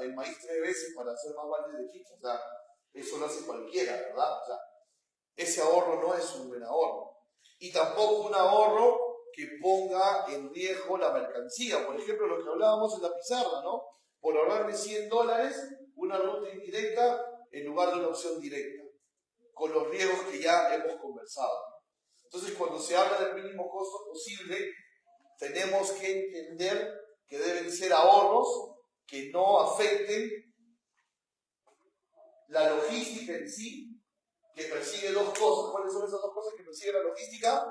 el maíz 3 veces para hacer más baldes de chicha. O sea, eso lo hace cualquiera, ¿verdad? O sea, ese ahorro no es un buen ahorro. Y tampoco un ahorro que ponga en riesgo la mercancía. Por ejemplo, lo que hablábamos en la pizarra, ¿no? Por ahorrarme $100, una ruta indirecta en lugar de una opción directa, con los riesgos que ya hemos conversado. Entonces, cuando se habla del mínimo costo posible, tenemos que entender que deben ser ahorros que no afecten la logística en sí, que persigue dos cosas. ¿Cuáles son esas dos cosas que persigue la logística?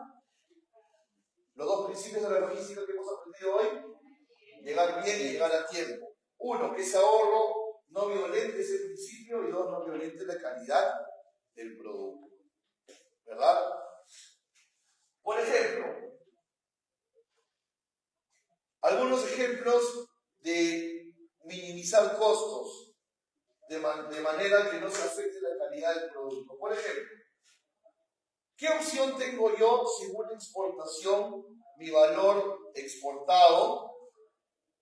Los dos principios de la logística que hemos aprendido hoy: llegar bien y llegar a tiempo. Uno, que ese ahorro no violente ese principio, y dos, no violente la calidad del producto, ¿verdad? Por ejemplo, algunos ejemplos de minimizar costos de manera que no se afecte la calidad del producto. Por ejemplo, ¿qué opción tengo yo según la exportación? Mi valor exportado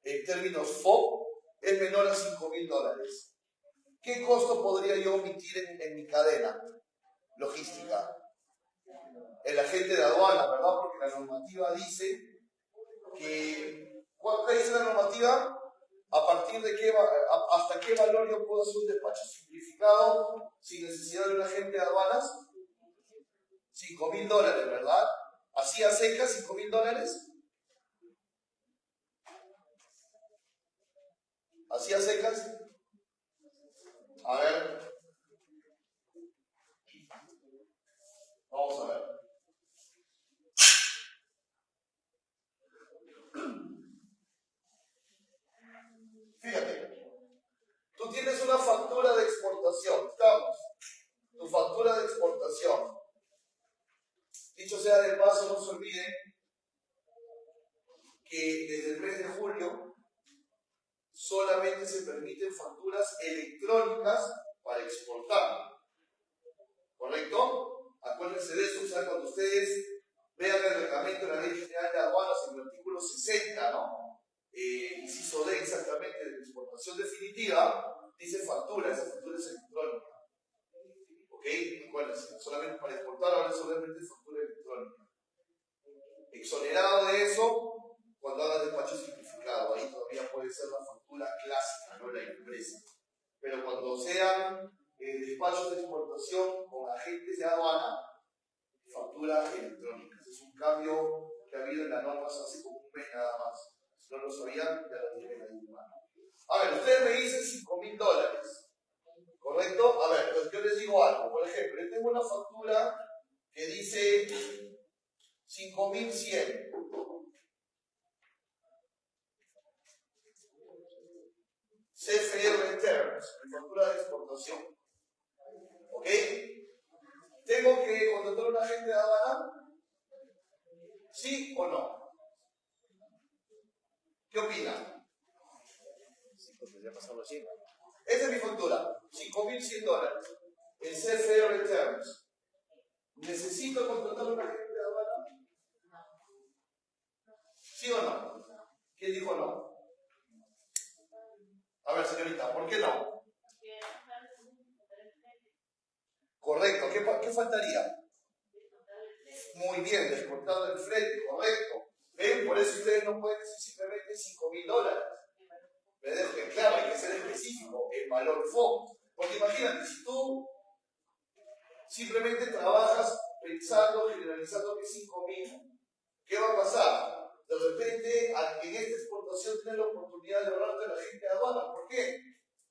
en términos FOB es menor a $5.000. ¿Qué costo podría yo omitir en mi cadena logística? El agente de aduana, ¿verdad? Porque la normativa dice que, ¿cuál dice la normativa? ¿A partir de qué, hasta qué valor yo puedo hacer un despacho simplificado sin necesidad de un agente de aduanas? $5.000, ¿verdad? ¿Así a secas $5.000? ¿Así a secas? A ver. Vamos a ver. Fíjate, tú tienes una factura de exportación, estamos, tu factura de exportación. Dicho sea de paso, no se olviden que desde el mes de julio solamente se permiten facturas electrónicas para exportar, ¿correcto? Acuérdense de eso. O sea, cuando ustedes vean el reglamento de la Ley General de Aduanas en el artículo 60, ¿no? Inciso D exactamente, de exportación definitiva, dice factura, esa factura es electrónica. ¿Ok? Acuérdense, solamente para exportar ahora solamente factura electrónica. Exonerado de eso, cuando haga despacho simplificado, ahí todavía puede ser la factura clásica, no la impresa. Pero cuando sean despachos de exportación con agentes de aduana, factura electrónica. Ese es un cambio que ha habido en las normas hace como un mes nada más. Si no lo sabían, ya lo tienen ahí en mano. A ver, ustedes me dicen $5.000, ¿correcto? A ver, pues yo les digo algo. Por ejemplo, yo tengo una factura que dice 5.100. CFR Terms, factura de exportación. ¿Ok? ¿Tengo que contratar a un agente de aduana? ¿Sí o no? ¿Qué opinan? Sí, pues ya pasamos así. Esta es mi factura, $5.100. En CFR Terms. ¿Necesito contratar a un agente de aduana? ¿Sí o no? ¿Quién dijo no? A ver, señorita, ¿por qué no? Correcto, ¿qué faltaría? Muy bien, descontado el frente, correcto. ¿Ven? Por eso ustedes no pueden decir simplemente $5.000. Me dejo que claro, hay que ser específico, el valor FOB. Porque imagínate, si tú simplemente trabajas pensando, generalizando que es 5.000, ¿qué va a pasar? De repente, en esta exportación tienes la oportunidad de ahorrarte a la gente de aduana. ¿Por qué?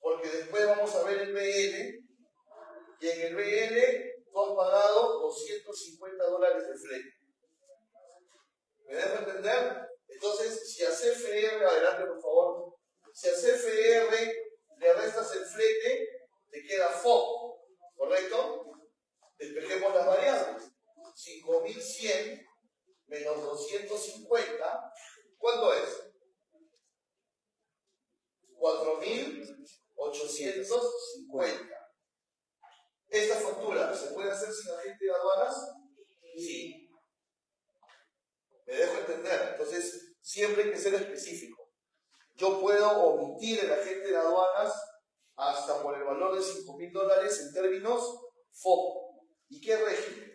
porque después vamos a ver el BL, y en el BL tú has pagado $250 de flete. ¿Me dejo entender? Entonces, si a CFR, adelante por favor, si a CFR le restas el flete, te queda FOB, ¿correcto? Despejemos las variables. 5.100 menos 250, ¿cuánto es? 4.850. ¿Esta factura se puede hacer sin agente de aduanas? Sí. ¿Me dejo entender? Entonces, siempre hay que ser específico. Yo puedo omitir el agente de aduanas hasta por el valor de $5.000 en términos FOB. ¿Y qué régimen?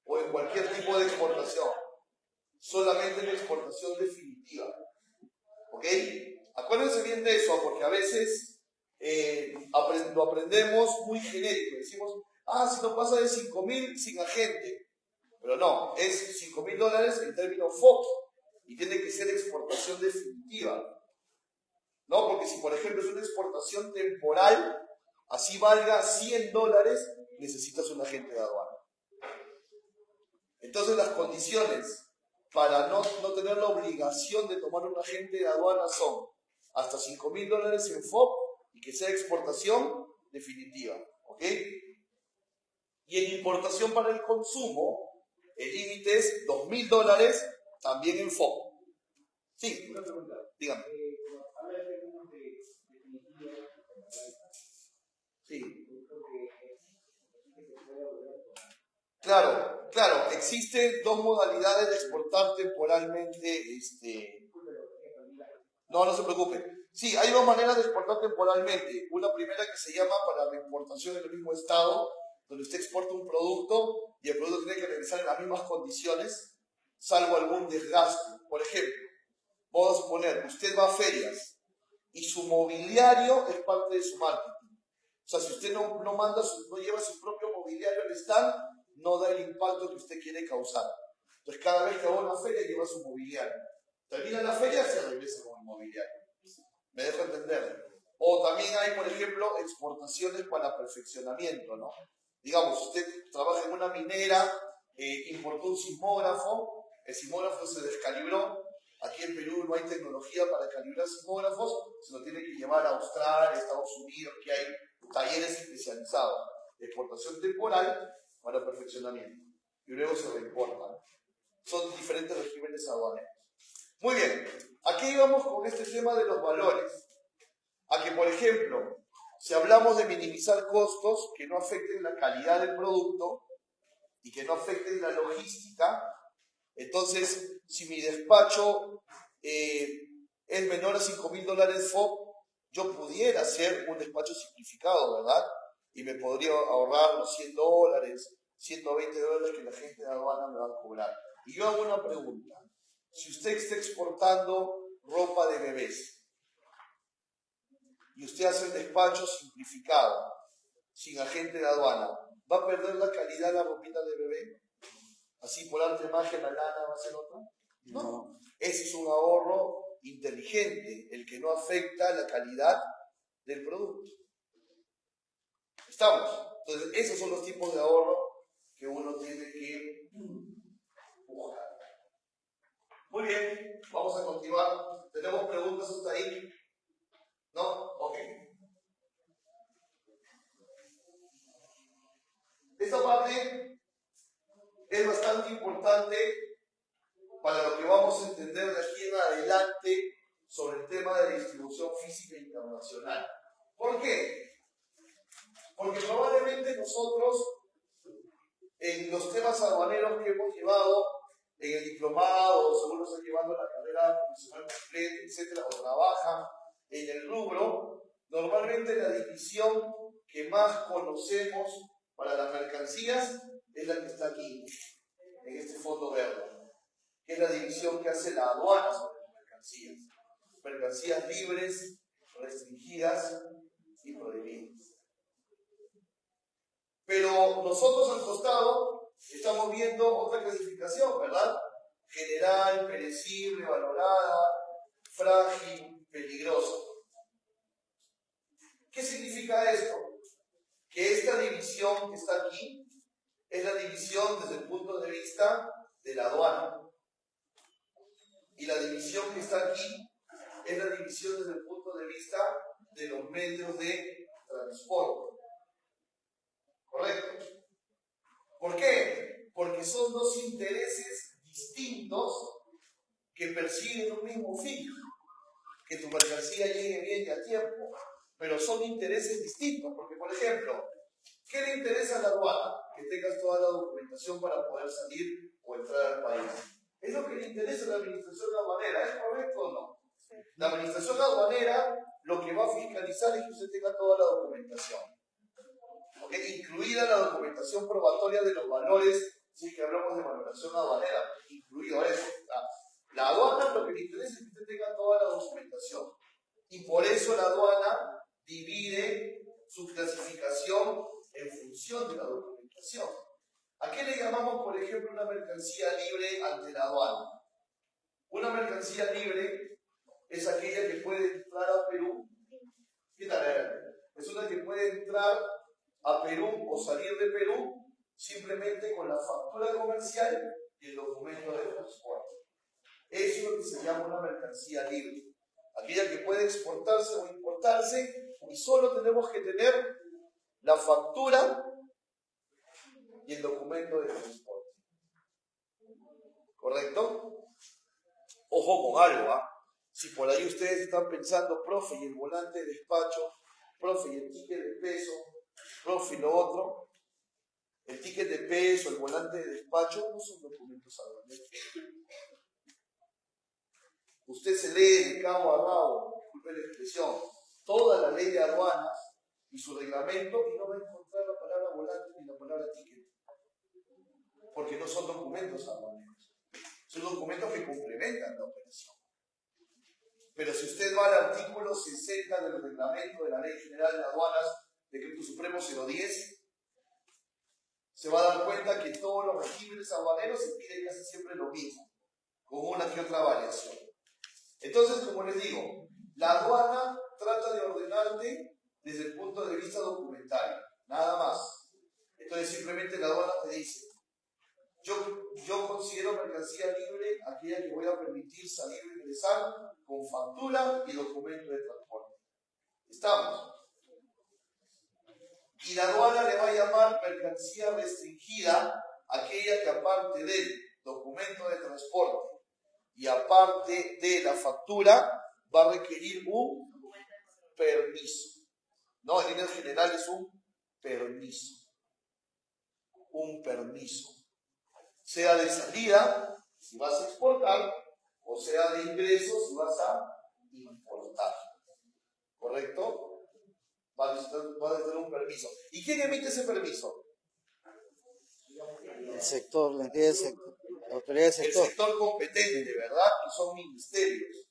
O en cualquier tipo de exportación. Solamente en exportación definitiva. ¿Ok? Acuérdense bien de eso, porque a veces lo aprendemos muy genérico. Decimos, si no pasa de 5.000 sin agente. Pero no, es $5.000 en términos FOB. Y tiene que ser exportación definitiva. ¿No? Porque si por ejemplo es una exportación temporal, así valga $100, necesitas un agente de aduana. Entonces las condiciones para no tener la obligación de tomar un agente de aduana son hasta $5.000 en FOB y que sea exportación definitiva. ¿Ok? Y en importación para el consumo, el límite es $2.000 también en FOB. Sí, una pregunta. Dígame. Habla de términos de definitiva. Sí. Claro, existen dos modalidades de exportar temporalmente. No se preocupe. Sí, hay dos maneras de exportar temporalmente. Una primera que se llama para reimportación en el mismo estado, donde usted exporta un producto y el producto tiene que regresar en las mismas condiciones, salvo algún desgaste. Por ejemplo, vamos a suponer, usted va a ferias y su mobiliario es parte de su marketing. O sea, si usted no lleva su propio mobiliario al stand, no da el impacto que usted quiere causar. Entonces, cada vez que va a una feria, lleva su mobiliario. Termina la feria, se regresa con el mobiliario. ¿Me dejo entender? O también hay, por ejemplo, exportaciones para perfeccionamiento, ¿no? Digamos, usted trabaja en una minera, importó un sismógrafo, el sismógrafo se descalibró. Aquí en Perú no hay tecnología para calibrar sismógrafos, se lo tiene que llevar a Australia, Estados Unidos, que hay talleres especializados. Exportación temporal para perfeccionamiento. Y luego se reimportan. Son diferentes regímenes aduaneros. Muy bien, aquí íbamos con este tema de los valores. A que, por ejemplo, si hablamos de minimizar costos que no afecten la calidad del producto y que no afecten la logística, entonces, si mi despacho es menor a $5.000 FOB, yo pudiera hacer un despacho simplificado, ¿verdad? Y me podría ahorrar los $100, $120 que la gente de aduana me va a cobrar. Y yo hago una pregunta. Si usted está exportando ropa de bebés y usted hace un despacho simplificado, sin agente de aduana, ¿va a perder la calidad de la ropita de bebé? Así por arte de magia la lana va a ser otra. No. Ese es un ahorro inteligente, el que no afecta la calidad del producto. ¿Estamos? Entonces, esos son los tipos de ahorro que uno tiene que buscar. Muy bien, vamos a continuar. ¿Tenemos preguntas hasta ahí? ¿No? Ok. Esta parte es bastante importante para lo que vamos a entender de aquí en adelante sobre el tema de distribución física internacional. ¿Por qué? Porque probablemente nosotros, en los temas aduaneros que hemos llevado, en el diplomado, o según están llevando la carrera profesional completa, etcétera, o trabajan en el rubro, normalmente la división que más conocemos para las mercancías es la que está aquí, en este fondo verde, que es la división que hace la aduana sobre las mercancías. Mercancías libres, restringidas y prohibidas. Pero nosotros al costado estamos viendo otra clasificación, ¿verdad? General, perecible, valorada, frágil, peligroso. ¿Qué significa esto? Que esta división que está aquí es la división desde el punto de vista de la aduana. Y la división que está aquí es la división desde el punto de vista de los medios de transporte. ¿Correcto? ¿Por qué? Porque son dos intereses distintos que persiguen un mismo fin. Que tu mercancía llegue bien y a tiempo. Pero son intereses distintos. Porque, por ejemplo, ¿qué le interesa a la aduana? Que tengas toda la documentación para poder salir o entrar al país. Es lo que le interesa a la administración aduanera. ¿Es correcto o no? La administración aduanera lo que va a fiscalizar es que usted tenga toda la documentación. ¿Okay? Incluida la documentación probatoria de los valores, si es que hablamos de valoración aduanera, incluido eso. La aduana lo que le interesa es que usted tenga toda la documentación. Y por eso la aduana divide su clasificación en función de la documentación. ¿A qué le llamamos, por ejemplo, una mercancía libre ante la aduana? Una mercancía libre es aquella que puede entrar a Perú. ¿Qué tal? Es una que puede entrar a Perú o salir de Perú simplemente con la factura comercial y el documento de transporte. Eso es lo que se llama una mercancía libre. Aquella que puede exportarse o importarse y solo tenemos que tener la factura y el documento de transporte. ¿Correcto? Ojo con algo, ¿ah? Si por ahí ustedes están pensando, profe, y el volante de despacho, profe, y el ticket de peso, profe, y lo otro, el ticket de peso, el volante de despacho, no son documentos aduaneros. Usted se lee de cabo a rabo, disculpe la expresión, toda la ley de aduanas y su reglamento y no va a encontrar la palabra volante ni la palabra ticket. Porque no son documentos aduaneros. Son documentos que complementan la operación. Pero si usted va al artículo 60 del reglamento de la Ley General de Aduanas, Decreto Supremo 010, se va a dar cuenta que todos los regímenes aduaneros se piden casi siempre lo mismo, con una que otra variación. Entonces, como les digo, la aduana trata de ordenarte desde el punto de vista documentario, nada más. Entonces, simplemente la aduana te dice, yo considero mercancía libre aquella que voy a permitir salir o ingresar con factura y documento de transporte. ¿Estamos? Y la aduana le va a llamar mercancía restringida aquella que aparte del documento de transporte y aparte de la factura va a requerir un permiso. No, en líneas generales un permiso. Un permiso. Sea de salida, si vas a exportar, o sea de ingreso, si vas a importar. ¿Correcto? Va a necesitar un permiso. ¿Y quién emite ese permiso? El sector, la entidad del sector, la autoridad del sector. El sector competente, ¿verdad? Que son ministerios.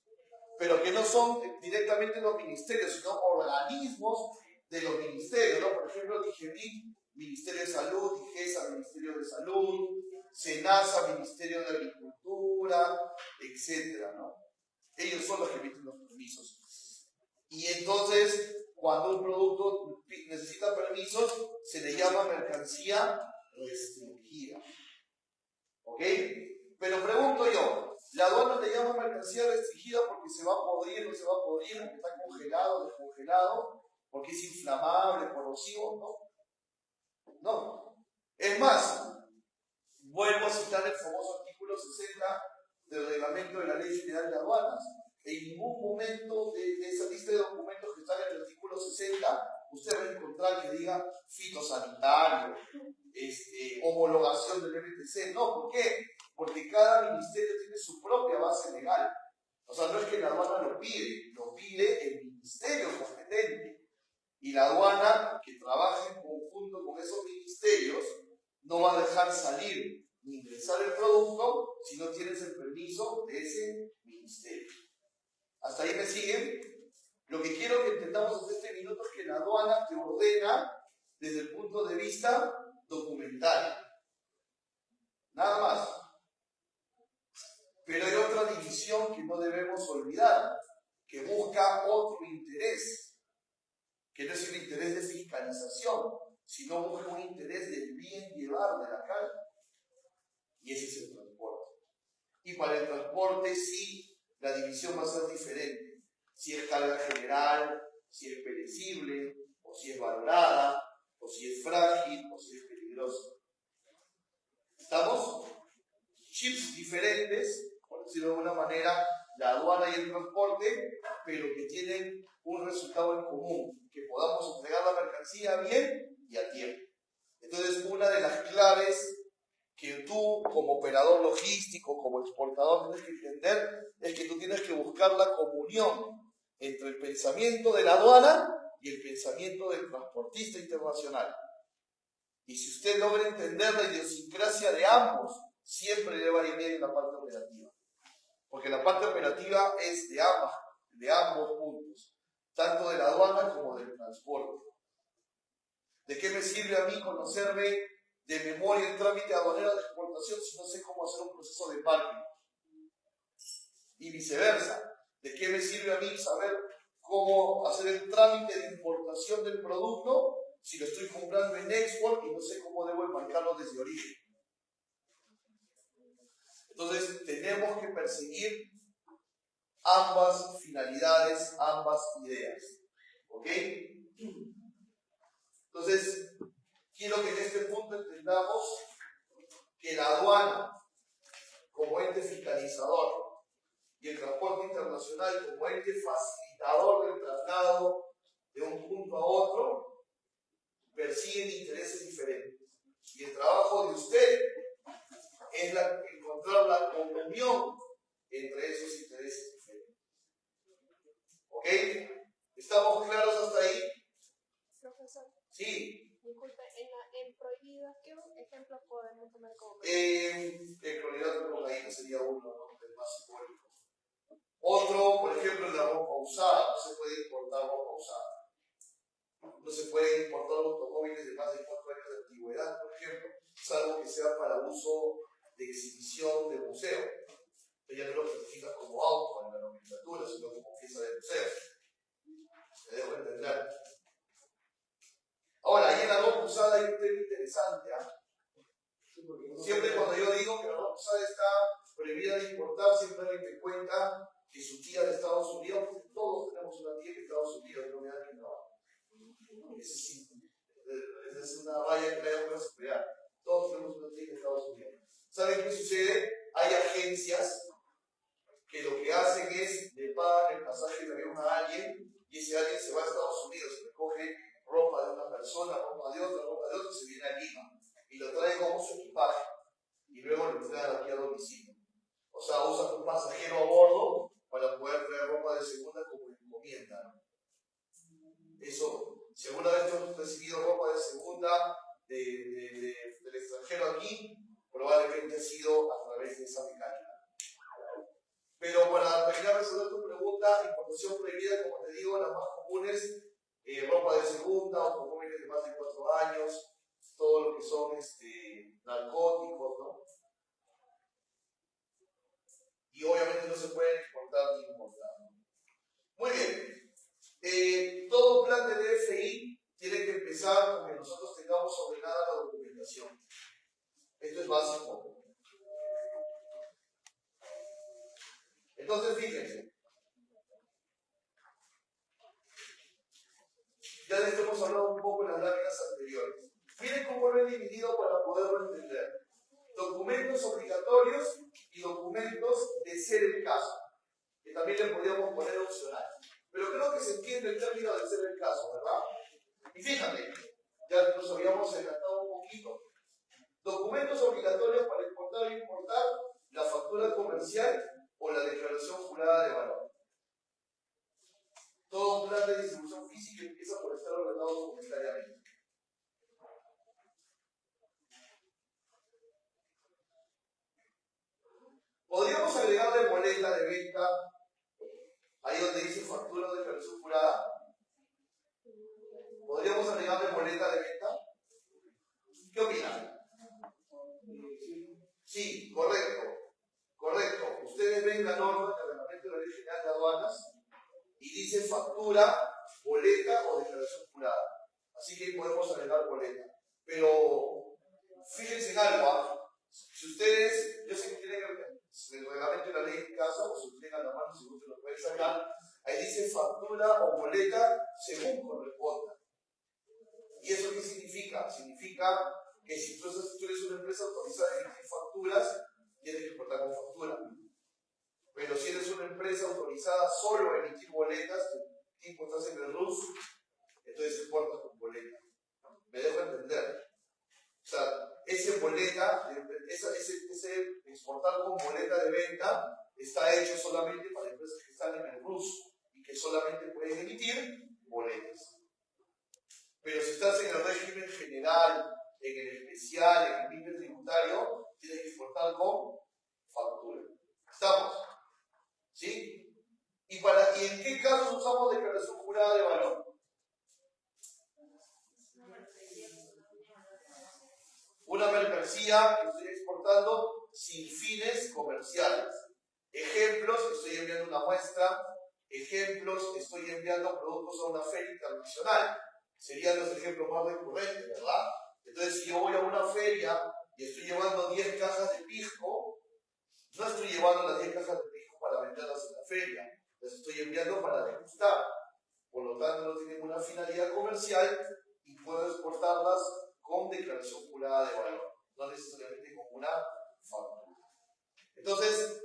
Pero que no son directamente los ministerios, sino organismos de los ministerios, ¿no? Por ejemplo, DIGEMIN, Ministerio de Salud, DIGESA, Ministerio de Salud, SENASA, Ministerio de Agricultura, etcétera, ¿no? Ellos son los que emiten los permisos. Y entonces, cuando un producto necesita permisos, se le llama mercancía restringida. ¿Ok? Pero pregunto yo, ¿la aduana le llama mercancía restringida porque se va a podrir, no se va a podrir, porque está congelado, descongelado, porque es inflamable, corrosivo? No. No. Es más, vuelvo a citar el famoso artículo 60 del reglamento de la Ley General de Aduanas. En ningún momento de esa lista de documentos que están en el artículo 60, usted va a encontrar que diga fitosanitario, homologación del MTC. No, ¿por qué? Porque cada ministerio tiene su propia base legal. O sea, no es que la aduana lo pide el ministerio competente. Y la aduana, que trabaja en conjunto con esos ministerios, no va a dejar salir ni ingresar el producto si no tienes el permiso de ese ministerio. ¿Hasta ahí me siguen? Lo que quiero que entendamos en este minuto es que la aduana te ordena desde el punto de vista documental. Nada más. Pero hay otra división que no debemos olvidar, que busca otro interés, que no es el interés de fiscalización, sino busca un interés del bien llevar de la carga. Y ese es el transporte. Y para el transporte sí, la división va a ser diferente. Si es carga general, si es perecible, o si es valorada, o si es frágil, o si es peligrosa. ¿Estamos? Chips diferentes, por decirlo de alguna manera, la aduana y el transporte, pero que tienen un resultado en común, que podamos entregar la mercancía bien y a tiempo. Entonces, una de las claves que tú, como operador logístico, como exportador, tienes que entender es que tú tienes que buscar la comunión entre el pensamiento de la aduana y el pensamiento del transportista internacional. Y si usted logra entender la idiosincrasia de ambos, siempre le va a ir bien en la parte operativa. Porque la parte operativa es de ambos puntos, tanto de la aduana como del transporte. ¿De qué me sirve a mí conocerme de memoria el trámite aduanero de exportación si no sé cómo hacer un proceso de parking? Y viceversa. ¿De qué me sirve a mí saber cómo hacer el trámite de importación del producto si lo estoy comprando en export y no sé cómo debo enmarcarlo desde origen? Entonces, tenemos que perseguir ambas finalidades, ambas ideas. ¿Ok? Entonces, quiero que en este punto entendamos que la aduana, como ente fiscalizador, y el transporte internacional, como ente facilitador del traslado de un punto a otro, persiguen intereses diferentes. Y el trabajo de usted es encontrar la comunión entre esos intereses diferentes. ¿Ok? ¿Estamos claros hasta ahí? Profesor. Sí. Disculpe, en prohibidas, ¿qué ejemplos podemos tomar como? El clorhidrato de cocaína sería uno, ¿no?, del más simbólico. Otro, por ejemplo, la ropa usada. No se puede importar ropa usada. No se puede importar automóviles de más de 4 años de antigüedad, por ejemplo, salvo que sea para uso de exhibición de museo. Ella no lo clasifica como auto en la nomenclatura, sino como pieza de museo. Me dejo entender. Ahora, ahí en la ropa usada hay un tema interesante. Siempre cuando yo digo que la ropa usada está prohibida de importar, siempre hay que cuenta que su tía de Estados Unidos, porque todos tenemos una tía de Estados Unidos, no me da que no. Esa es una valla que trae una seguridad. Todos tenemos una tía de Estados Unidos. ¿Saben qué sucede? Hay agencias que lo que hacen es le pagan el pasaje de avión a alguien y ese alguien se va a Estados Unidos, se recoge ropa de una persona, ropa de otra, y se viene a Lima y lo trae como su equipaje y luego lo entregan aquí a domicilio. O sea, usan un pasajero a bordo para poder traer ropa de segunda como encomienda, ¿no? Eso, si alguna vez tú has recibido ropa de segunda del extranjero aquí, probablemente ha sido a través de esa mecánica. Pero para terminar de resolver tu pregunta, importación prohibida, como te digo, las más comunes, ropa de segunda, automóviles de más de 4 años, todo lo que son narcóticos, ¿no? Y obviamente no se pueden exportar ni importar, ¿no? Muy bien. Todo plan de DFI tiene que empezar con que nosotros tengamos ordenada la documentación. Esto es básico. Entonces, fíjense. Ya les hemos hablado un poco en las láminas anteriores. Miren cómo lo he dividido para poderlo entender. Documentos obligatorios y documentos de ser el caso, que también le podríamos poner opcional. Pero creo que se entiende el término de ser el caso, ¿verdad? Y fíjate, ya nos habíamos adelantado un poquito. Documentos obligatorios para exportar o importar, la factura comercial o la declaración jurada de valor. Todo un plan de distribución física empieza por estar ordenado documentariamente. Podríamos agregarle boleta de venta, ahí donde dice factura o declaración jurada. ¿Podríamos agregarle boleta de venta? ¿Qué opinan? Sí, correcto. Correcto. Usted factura, boleta o declaración jurada. Así que podemos agregar boleta. Pero fíjense en algo, si ustedes, yo sé que tienen el reglamento de la ley en casa, o si lo tienen a la mano, si ustedes lo pueden sacar, ahí dice factura o boleta según corresponda. ¿Y eso qué significa? Significa que si tú eres una empresa autorizada a emitir facturas, tienes que exportar con factura. Pero si eres una empresa autorizada solo a emitir boletas, tipo estás en el RUS, entonces exportas con boleta. ¿Me dejo entender? O sea, ese boleta, ese exportar con boleta de venta está hecho solamente para empresas que están en el RUS y que solamente pueden emitir boletas. Pero si estás en el régimen general, en el especial, en el límite tributario, tienes que exportar con factura. ¿Estamos? ¿Sí? ¿Y en qué casos usamos declaración jurada de valor? Una mercancía que estoy exportando sin fines comerciales. Ejemplos, estoy enviando una muestra. Ejemplos, estoy enviando productos a una feria internacional. Serían los ejemplos más recurrentes, ¿verdad? Entonces, si yo voy a una feria y estoy llevando 10 cajas de pisco, no estoy llevando las 10 cajas de pisco para venderlas en la feria. Las estoy enviando para degustar. Por lo tanto, no tienen una finalidad comercial y puedo exportarlas con declaración jurada de valor, no necesariamente con una factura. Entonces,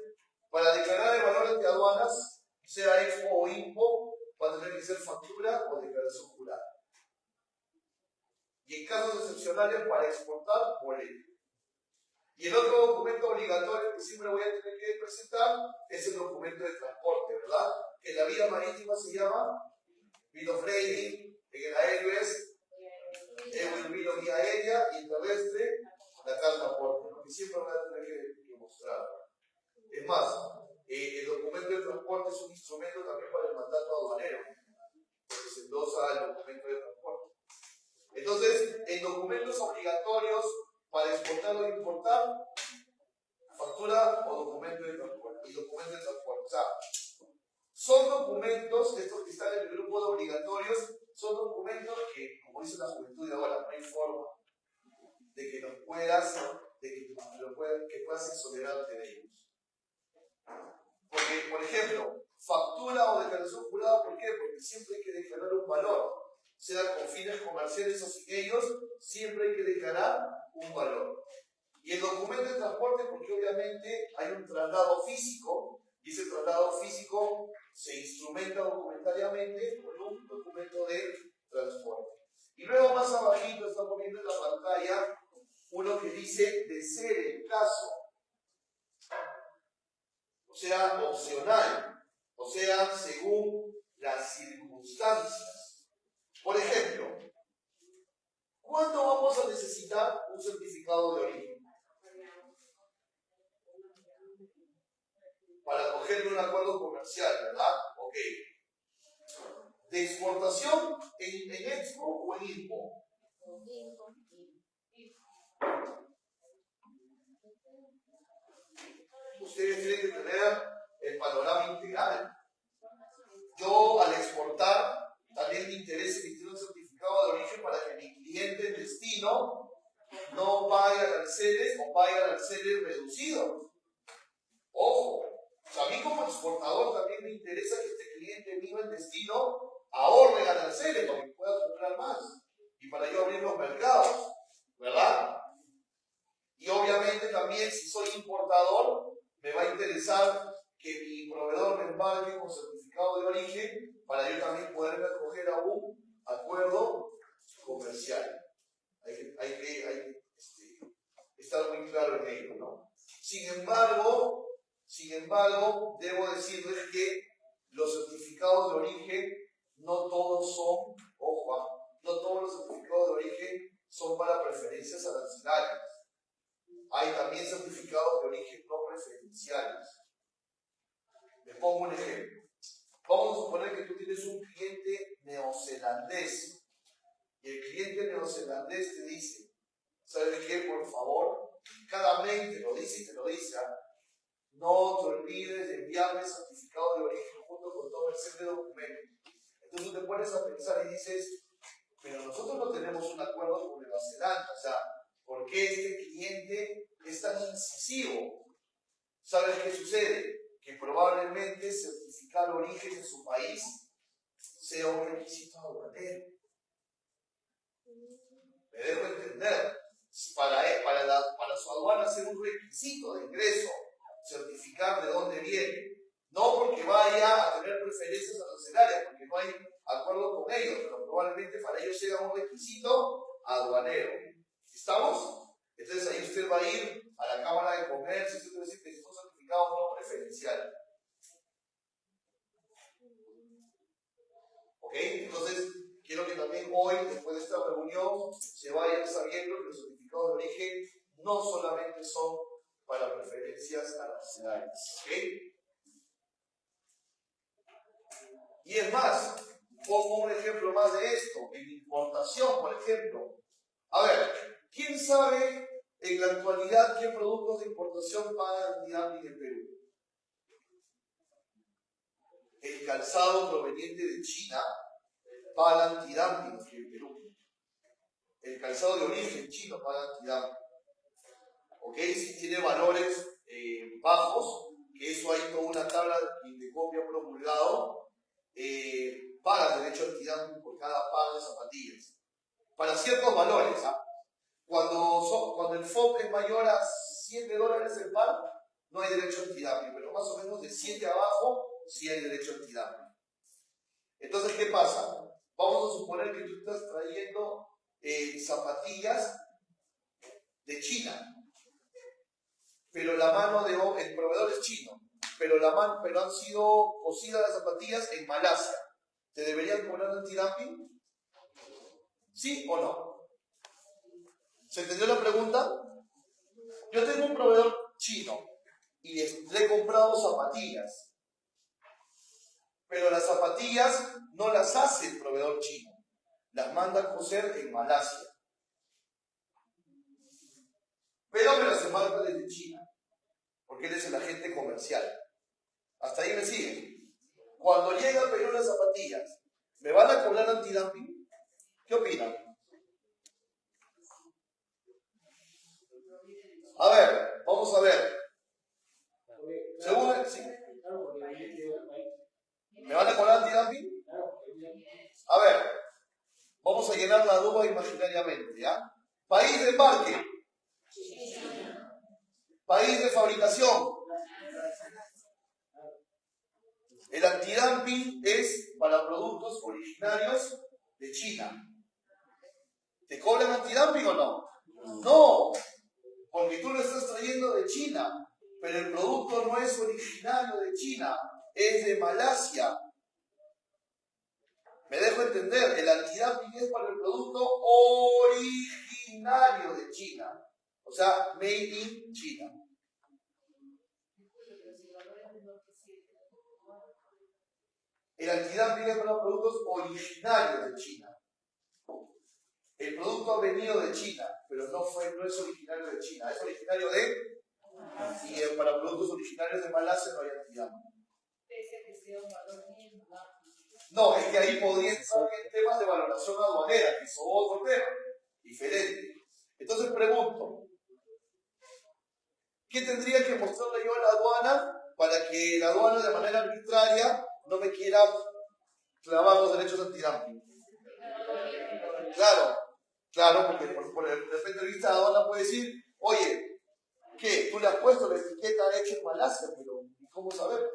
para declarar el valor ante aduanas, sea Expo o IMPO, va a tener que ser factura o declaración jurada. Y en casos excepcionales, para exportar, boleto. Y el otro documento obligatorio que siempre voy a tener que presentar es el documento de transporte, ¿verdad? Que en la vía marítima se llama Bill of Lading, en el aéreo es el Bill of Vía Aérea y en terrestre la carta aporte, ¿no? Que siempre voy a tener que mostrar. Es más, el documento de transporte es un instrumento también para el mandato aduanero, porque se endosa el documento de transporte. Entonces, en documentos obligatorios para exportar o importar, factura o documento de transporte. Y documento de transporte. O sea, son documentos, estos que están en el grupo de obligatorios, son documentos que, como dice la juventud de ahora, no hay forma de que los puedas, que puedas exonerarte de ellos. Porque, por ejemplo, factura o declaración jurada, ¿por qué? Porque siempre hay que declarar un valor. Sea con fines comerciales o sin ellos, siempre hay que declarar un valor. Y el documento de transporte, porque obviamente hay un traslado físico, y ese traslado físico se instrumenta documentariamente con un documento de transporte. Y luego más abajito estamos viendo en la pantalla uno que dice de ser el caso, o sea, opcional, o sea, según las circunstancias. Por ejemplo, ¿cuándo vamos a necesitar un certificado de origen? Para cogerle un acuerdo comercial, ¿verdad? Ok. ¿De exportación en Expo o en IMPO? Ustedes tienen que tener el panorama integral. Yo, al exportar, también me interesa emitir un certificado de origen para que mi cliente en destino no pague aranceles o pague aranceles reducidos. Ojo, o sea, a mí como exportador también me interesa que este cliente mío en destino ahorre aranceles para que pueda comprar más y para yo abrir los mercados, ¿verdad? Y obviamente también si soy importador me va a interesar que mi proveedor me embarque con certificado de origen para yo también poderme acoger a un acuerdo comercial. Hay que estar muy claro en ello, ¿no? Sin embargo, debo decirles que los certificados de origen no todos son, ojo, no todos los certificados de origen son para preferencias arancelarias. Hay también certificados de origen no preferenciales. Les pongo un ejemplo. Vamos a suponer que tú tienes un cliente neozelandés y el cliente neozelandés te dice, ¿sabes qué? Por favor, cada mes te lo dice y te lo dice, no te olvides de enviarme el certificado de origen junto con todo el set de documentos. Entonces te pones a pensar y dices, pero nosotros no tenemos un acuerdo con Nueva Zelanda, o sea, ¿por qué este cliente es tan incisivo? ¿Sabes qué sucede? Que probablemente certificar el origen en su país sea un requisito aduanero. Me dejo entender. Para su aduana ser un requisito de ingreso, certificar de dónde viene. No porque vaya a tener preferencias arancelarias, porque no hay acuerdo con ellos, pero probablemente para ellos sea un requisito aduanero. ¿Estamos? Entonces ahí usted va a ir a la Cámara de Comercio y usted va a decir que es un certificado no preferencial. ¿Ok? Entonces, quiero que también hoy, después de esta reunión, se vayan sabiendo que los certificados de origen no solamente son para preferencias arancelarias. ¿Ok? Y es más, pongo un ejemplo más de esto, en importación, por ejemplo. A ver, ¿quién sabe en la actualidad qué productos de importación pagan antidumping en Perú? El calzado proveniente de China paga antidumping en Perú. El calzado de origen chino paga antidumping. ¿Ok? Si tiene valores bajos, que eso hay toda una tabla de copia promulgado, paga derecho antidumping por cada par de zapatillas. Para ciertos valores, ¿ah? Cuando el FOB es mayor a $7 el par, no hay derecho antidumping, pero más o menos de 7 abajo sí hay derecho antidumping. Entonces, ¿qué pasa? Vamos a suponer que tú estás trayendo zapatillas de China, pero la mano de el proveedor es chino, pero han sido cosidas las zapatillas en Malasia. ¿Te deberían cobrar antidumping? ¿Sí o no? ¿Se entendió la pregunta? Yo tengo un proveedor chino y le he comprado zapatillas, pero las zapatillas no las hace el proveedor chino, las manda a coser en Malasia, pero me las embarca desde China, porque él es el agente comercial. Hasta ahí me siguen. Cuando llega a Perú las zapatillas, ¿me van a cobrar antidumping? ¿Qué opinan? A ver, vamos a ver. Según sí. ¿Me van a cobrar antidumping? A ver, vamos a llenar la duda imaginariamente, ¿ya? País de embarque. País de fabricación. El antidumping es para productos originarios de China. ¿Te cobran antidumping o no? No, porque tú lo estás trayendo de China, pero el producto no es originario de China, es de Malasia. Me dejo entender, el antidumping es para el producto originario de China, o sea, made in China. El antidumping es para productos originarios de China. El producto ha venido de China, pero no es originario de China, es originario de... Y para productos originarios de Malasia no hay antidumping. No, es que ahí podría estar en temas de valoración aduanera, que es otro tema, diferente. Entonces pregunto, ¿qué tendría que mostrarle yo a la aduana para que la aduana de manera arbitraria no me quiera clavar los derechos antidumping? Claro, porque por el de vista de aduana puede decir, oye, ¿qué? Tú le has puesto la etiqueta hecha en Malasia, pero ¿cómo sabemos?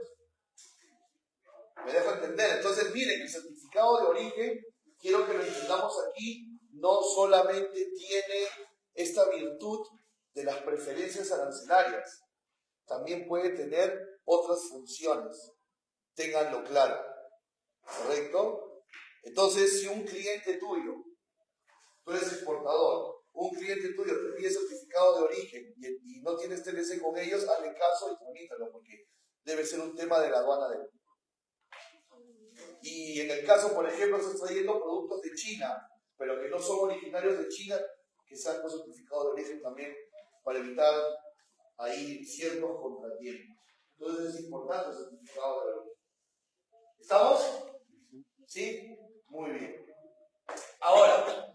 Me dejo entender. Entonces, miren, el certificado de origen, quiero que lo entendamos aquí, no solamente tiene esta virtud de las preferencias arancelarias, también puede tener otras funciones. Ténganlo claro. ¿Correcto? Entonces, si un cliente tuyo, tú eres exportador, un cliente tuyo te pide certificado de origen y no tienes TLC con ellos, hazle caso y tramítalo, porque debe ser un tema de la aduana de... Y en el caso, por ejemplo, estás trayendo productos de China, pero que no son originarios de China, que sean con certificado de origen también, para evitar ahí ciertos contratiempos. Entonces es importante el certificado de origen. ¿Estamos? ¿Sí? Muy bien. Ahora,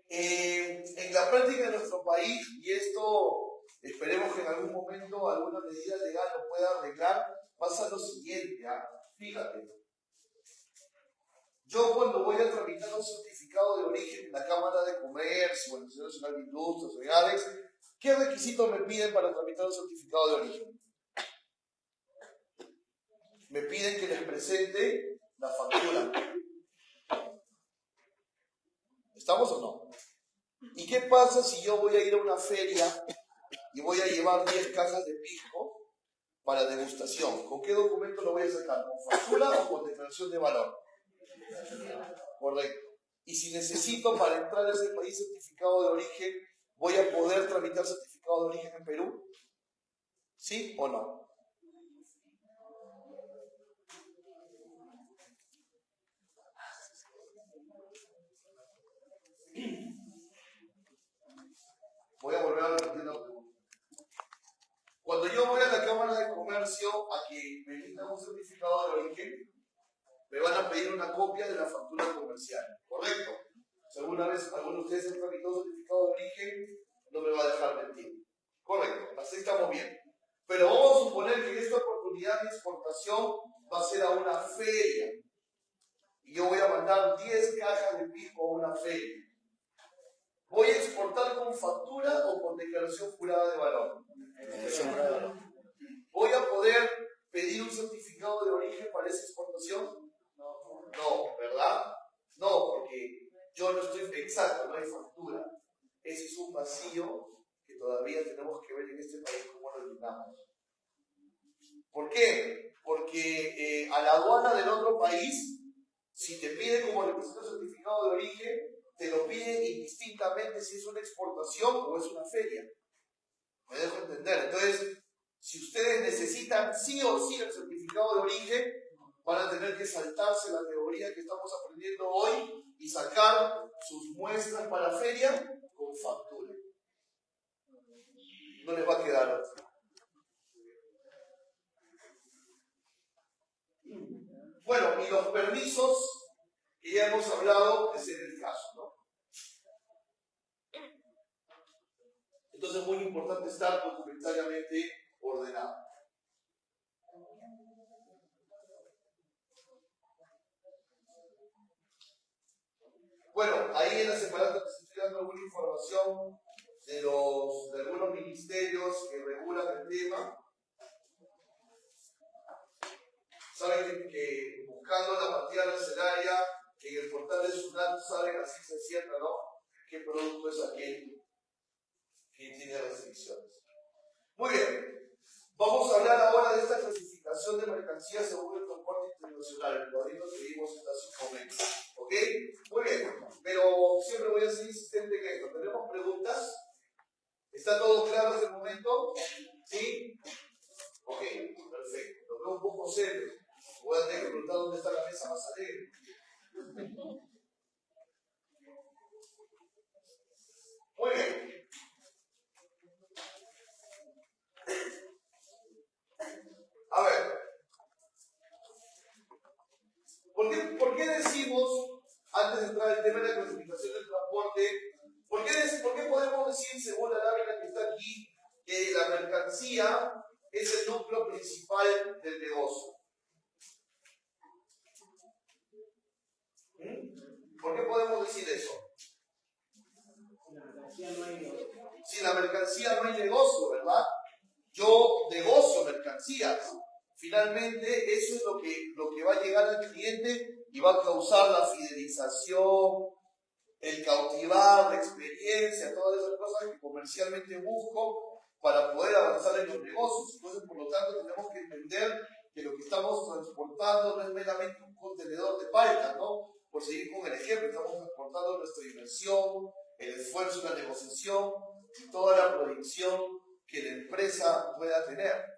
en la práctica de nuestro país, y esto esperemos que en algún momento alguna medida legal lo pueda arreglar, pasa lo siguiente, fíjate. Yo cuando voy a tramitar un certificado de origen en la Cámara de Comercio, en la Sociedad Nacional de Industrias, o en ADEX, ¿qué requisitos me piden para tramitar un certificado de origen? Me piden que les presente la factura. ¿Estamos o no? ¿Y qué pasa si yo voy a ir a una feria y voy a llevar 10 cajas de pisco para degustación? ¿Con qué documento lo voy a sacar? ¿Con factura o con declaración de valor? Correcto. Y si necesito para entrar a ese país certificado de origen, ¿voy a poder tramitar certificado de origen en Perú? ¿Sí o no? Voy a volver a repetir la pregunta. Cuando yo voy a la Cámara de Comercio a que me emitan un certificado de origen, me van a pedir una copia de la factura comercial, ¿correcto? Si alguna vez alguno de ustedes ha tramitado un certificado de origen, no me va a dejar mentir. Correcto, así estamos bien. Pero vamos a suponer que esta oportunidad de exportación va a ser a una feria. Y yo voy a mandar 10 cajas de pisco a una feria. ¿Voy a exportar con factura o con declaración jurada de valor? ¿Voy a poder pedir un certificado de origen para esa exportación? No, ¿verdad? No, porque yo no estoy exacto, no hay factura. Ese es un vacío que todavía tenemos que ver en este país cómo lo llenamos. ¿Por qué? Porque a la aduana del otro país, si te pide como requisito certificado de origen, te lo piden indistintamente si es una exportación o es una feria. ¿Me dejo entender? Entonces, si ustedes necesitan sí o sí el certificado de origen, van a tener que saltarse la teoría que estamos aprendiendo hoy y sacar sus muestras para feria con factura. No les va a quedar otra. Bueno, y los permisos que ya hemos hablado, ese es el caso, ¿no? Entonces es muy importante estar documentariamente ordenado. Bueno, ahí en la separata les estoy dando alguna información de algunos ministerios que regulan el tema. Saben que buscando la partida arancelaria en el portal de SUNAT saben así se cierra, ¿no? ¿Qué producto es aquel que tiene restricciones? Muy bien, vamos a hablar ahora de esta clasificación de mercancías según el transporte internacional, el cuadrito que vimos hace un momento. ¿Ok? Muy bien, pero siempre voy a ser insistente en esto. ¿Tenemos preguntas? ¿Está todo claro hasta el momento? ¿Sí? Ok, perfecto. Lo veo un poco serio. Voy a tener que preguntar dónde está la mesa más alegre. Muy bien. A ver. ¿Por qué decimos, antes de entrar al tema de la clasificación del transporte, ¿por qué podemos decir, según la lámina que está aquí, que la mercancía es el núcleo principal del negocio? ¿Por qué podemos decir eso? Si la mercancía no hay negocio, ¿verdad? Yo negocio mercancías. Finalmente, eso es lo que va a llegar al cliente y va a causar la fidelización, el cautivar, la experiencia, todas esas cosas que comercialmente busco para poder avanzar en los negocios. Entonces, por lo tanto, tenemos que entender que lo que estamos transportando no es meramente un contenedor de palta, ¿no? Por seguir con el ejemplo, estamos transportando nuestra inversión, el esfuerzo, la negociación, toda la proyección que la empresa pueda tener.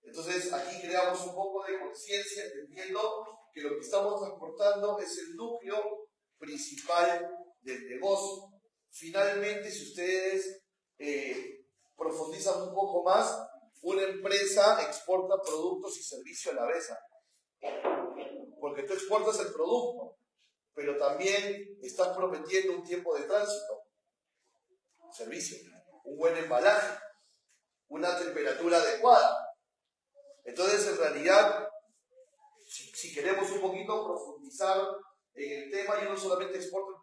Entonces, aquí creamos un poco de conciencia, entendiendo que lo que estamos transportando es el núcleo principal del negocio. Finalmente, si ustedes profundizan un poco más, una empresa exporta productos y servicios a la vez. porque tú exportas el producto, pero también estás prometiendo un tiempo de tránsito, servicio, un buen embalaje, una temperatura adecuada. Entonces, en realidad, si queremos un poquito profundizar en el tema, yo no solamente exporto el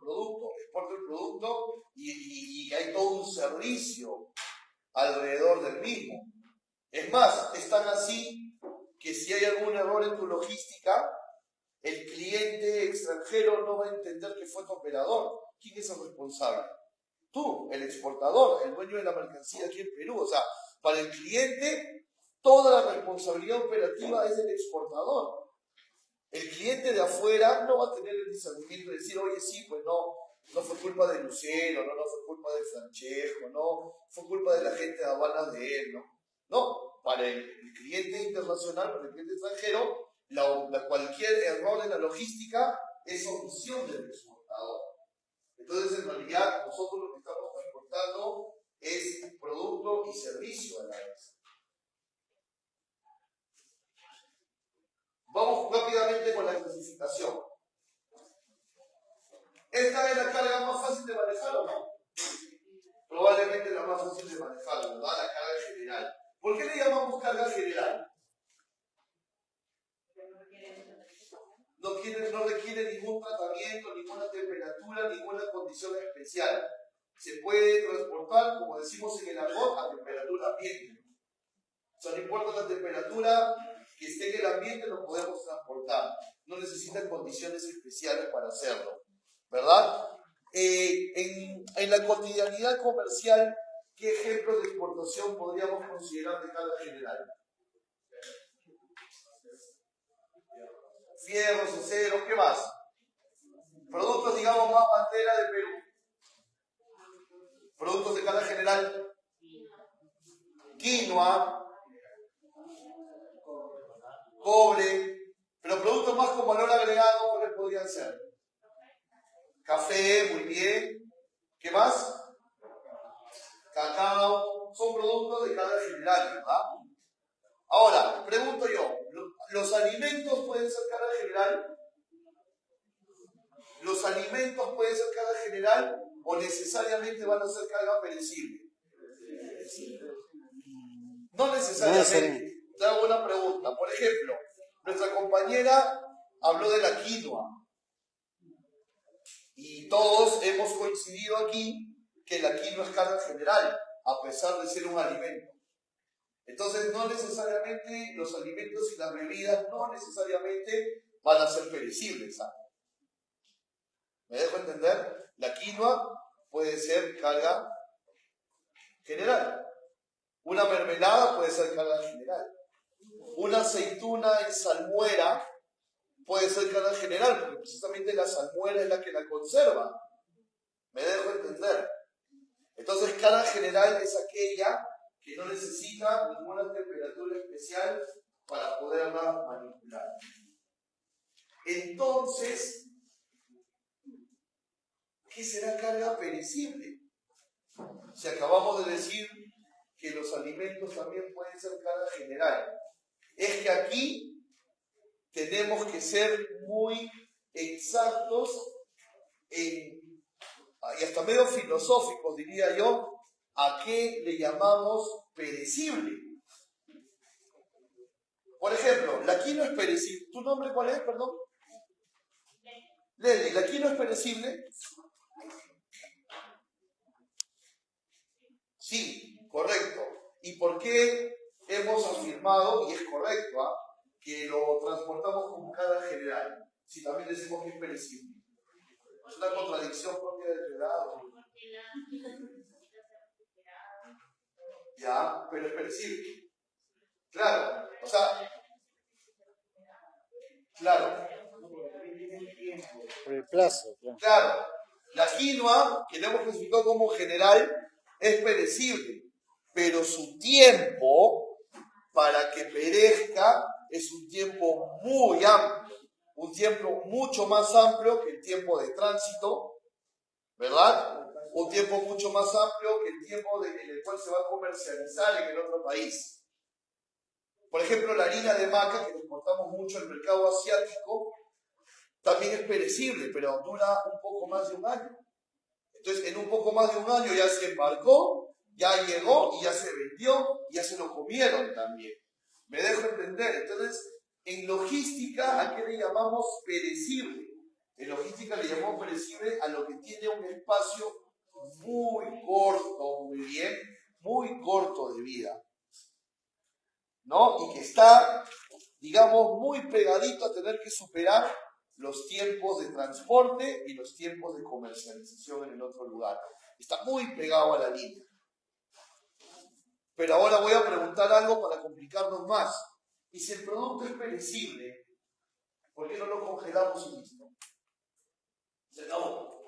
producto y hay todo un servicio alrededor del mismo. Es más, es tan así que si hay algún error en tu logística, el cliente extranjero no va a entender que fue tu operador. ¿Quién es el responsable? Tú, el exportador, el dueño de la mercancía aquí en Perú. O sea, para el cliente, toda la responsabilidad operativa es del exportador. El cliente de afuera no va a tener el discernimiento de decir, oye, sí, pues no fue culpa de Luciano, no fue culpa de Francesco, no fue culpa de la gente de aduanas de él, no. Para el cliente internacional, para el cliente extranjero, cualquier error en la logística es omisión del exportador. Entonces, en realidad, nosotros lo que estamos transportando es producto y servicio a la vez. Vamos rápidamente con la clasificación. ¿Esta es la carga más fácil de manejar o no? Probablemente la más fácil de manejar, ¿verdad? La carga general. ¿Por qué le llamamos carga general? No requiere ningún tratamiento, ninguna temperatura, ninguna condición especial. Se puede transportar, como decimos en el argot, a temperatura ambiente. O sea, no importa la temperatura que esté en el ambiente, lo podemos transportar. No necesitan condiciones especiales para hacerlo, ¿verdad? En la cotidianidad comercial, ¿qué ejemplos de exportación podríamos considerar de carga general? Fierros, aceros, ¿qué más? Productos, digamos, más bandera de Perú. Productos de carga general. Quinoa, cobre, pero productos más con valor agregado, ¿cuáles podrían ser? Café, muy bien. ¿Qué más? Cacao. Son productos de carga general, ¿verdad? Ahora, pregunto yo, ¿los alimentos pueden ser carga general? ¿Los alimentos pueden ser carga general o necesariamente van a ser carga perecible? No necesariamente. Te hago una pregunta. Por ejemplo, nuestra compañera habló de la quinoa. Y todos hemos coincidido aquí que la quinoa es carga general, a pesar de ser un alimento. Entonces, no necesariamente los alimentos y las bebidas no necesariamente van a ser perecibles, ¿sabes? ¿Me dejo entender? La quinoa puede ser carga general. Una mermelada puede ser carga general. Una aceituna en salmuera puede ser carga general, porque precisamente la salmuera es la que la conserva. ¿Me dejo entender? Entonces, carga general es aquella que no necesita ninguna temperatura especial para poderla manipular. Entonces, ¿qué será carga perecible? Si acabamos de decir que los alimentos también pueden ser carga general, es que aquí tenemos que ser muy exactos y hasta medio filosóficos, diría yo, a qué le llamamos perecible. Por ejemplo, la quinoa es perecible. ¿Tu nombre cuál es, perdón? Leli, ¿la quinoa es perecible? Sí, correcto. ¿Y por qué hemos afirmado, y es correcto, que lo transportamos como carga general, si también decimos que es perecible? Es una contradicción propia del grado. Ya, pero es perecible. Claro, o sea, claro. Por el plazo. Claro, la quinoa, que la hemos clasificado como general, es perecible, pero su tiempo para que perezca es un tiempo muy amplio, un tiempo mucho más amplio que el tiempo de tránsito, ¿verdad? Un tiempo mucho más amplio que el tiempo en el cual se va a comercializar en el otro país. Por ejemplo, la harina de maca, que exportamos mucho al mercado asiático, también es perecible, pero dura un poco más de un año. Entonces, en un poco más de un año ya se embarcó, ya llegó y ya se vendió, y ya se lo comieron también. ¿Me dejo entender? Entonces, en logística, ¿a qué le llamamos perecible? En logística le llamamos perecible a lo que tiene un espacio muy corto, muy bien, muy corto de vida, ¿no? Y que está, digamos, muy pegadito a tener que superar los tiempos de transporte y los tiempos de comercialización en el otro lugar. Está muy pegado a la línea. Pero ahora voy a preguntar algo para complicarnos más. Y si el producto es perecible, ¿por qué no lo congelamos y listo? Se acabó.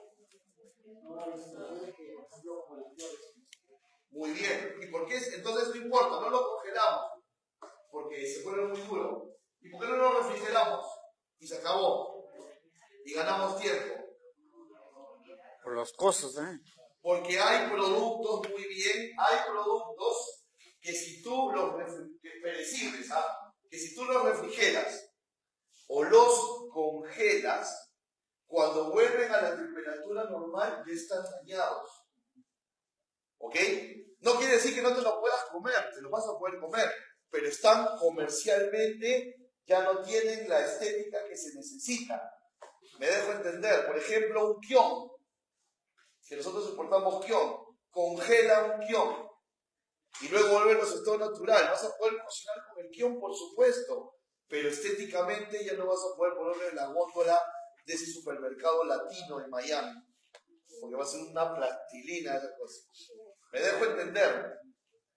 Muy bien. ¿Y por qué? Entonces no importa, no lo congelamos, porque se pone muy duro. ¿Y por qué no lo refrigeramos? Y se acabó. Y ganamos tiempo. Por los costos, ¿eh? Porque hay productos, muy bien, hay productos que si tú los perecibles, que si tú los refrigeras o los congelas, cuando vuelven a la temperatura normal ya están dañados. ¿Ok? No quiere decir que no te lo puedas comer, te lo vas a poder comer, pero están comercialmente, ya no tienen la estética que se necesita. Me dejo entender, por ejemplo, un kion. Si nosotros exportamos kion, congela un kion y luego vuelve a su estado natural. Vas a poder cocinar con el kion, por supuesto, pero estéticamente ya no vas a poder ponerle en la góndola de ese supermercado latino en Miami, porque va a ser una plastilina esa cosa. Me dejo entender.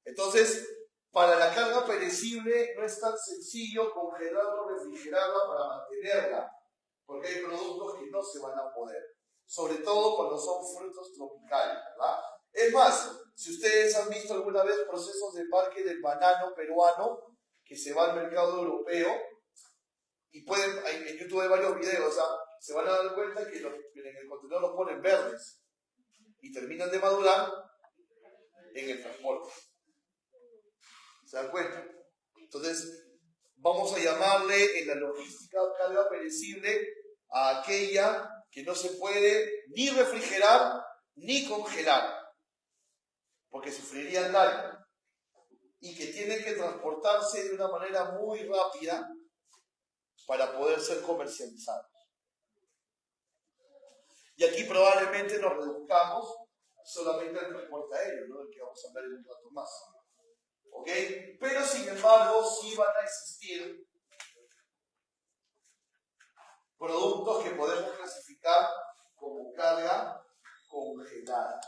Entonces, para la carga perecible no es tan sencillo congelarla o refrigerarla para mantenerla, porque hay productos que no se van a poder, sobre todo cuando son frutos tropicales, ¿verdad? Es más, si ustedes han visto alguna vez procesos de embarque del banano peruano que se va al mercado europeo, y pueden, en YouTube hay varios videos, se van a dar cuenta que en el contenedor los ponen verdes y terminan de madurar en el transporte. ¿Se dan cuenta? Entonces, vamos a llamarle en la logística carga perecible a aquella que no se puede ni refrigerar ni congelar, porque sufrirían daño, y que tiene que transportarse de una manera muy rápida para poder ser comercializados. Y aquí probablemente nos reduzcamos solamente al transporte aéreo, ¿no? Del que vamos a hablar en un rato más. ¿Ok? Pero sin embargo, sí van a existir productos que podemos clasificar como carga congelada.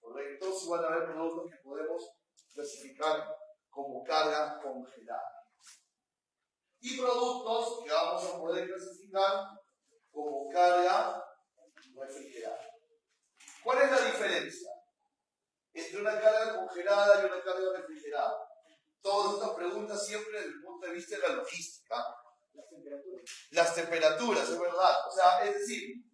¿Correcto? Sí van a haber productos que podemos clasificar como carga congelada. Y productos que vamos a poder clasificar como carga refrigerada. ¿Cuál es la diferencia entre una carga congelada y una carga refrigerada? Todas estas preguntas siempre desde el punto de vista de la logística. Las temperaturas, es verdad. O sea, es decir,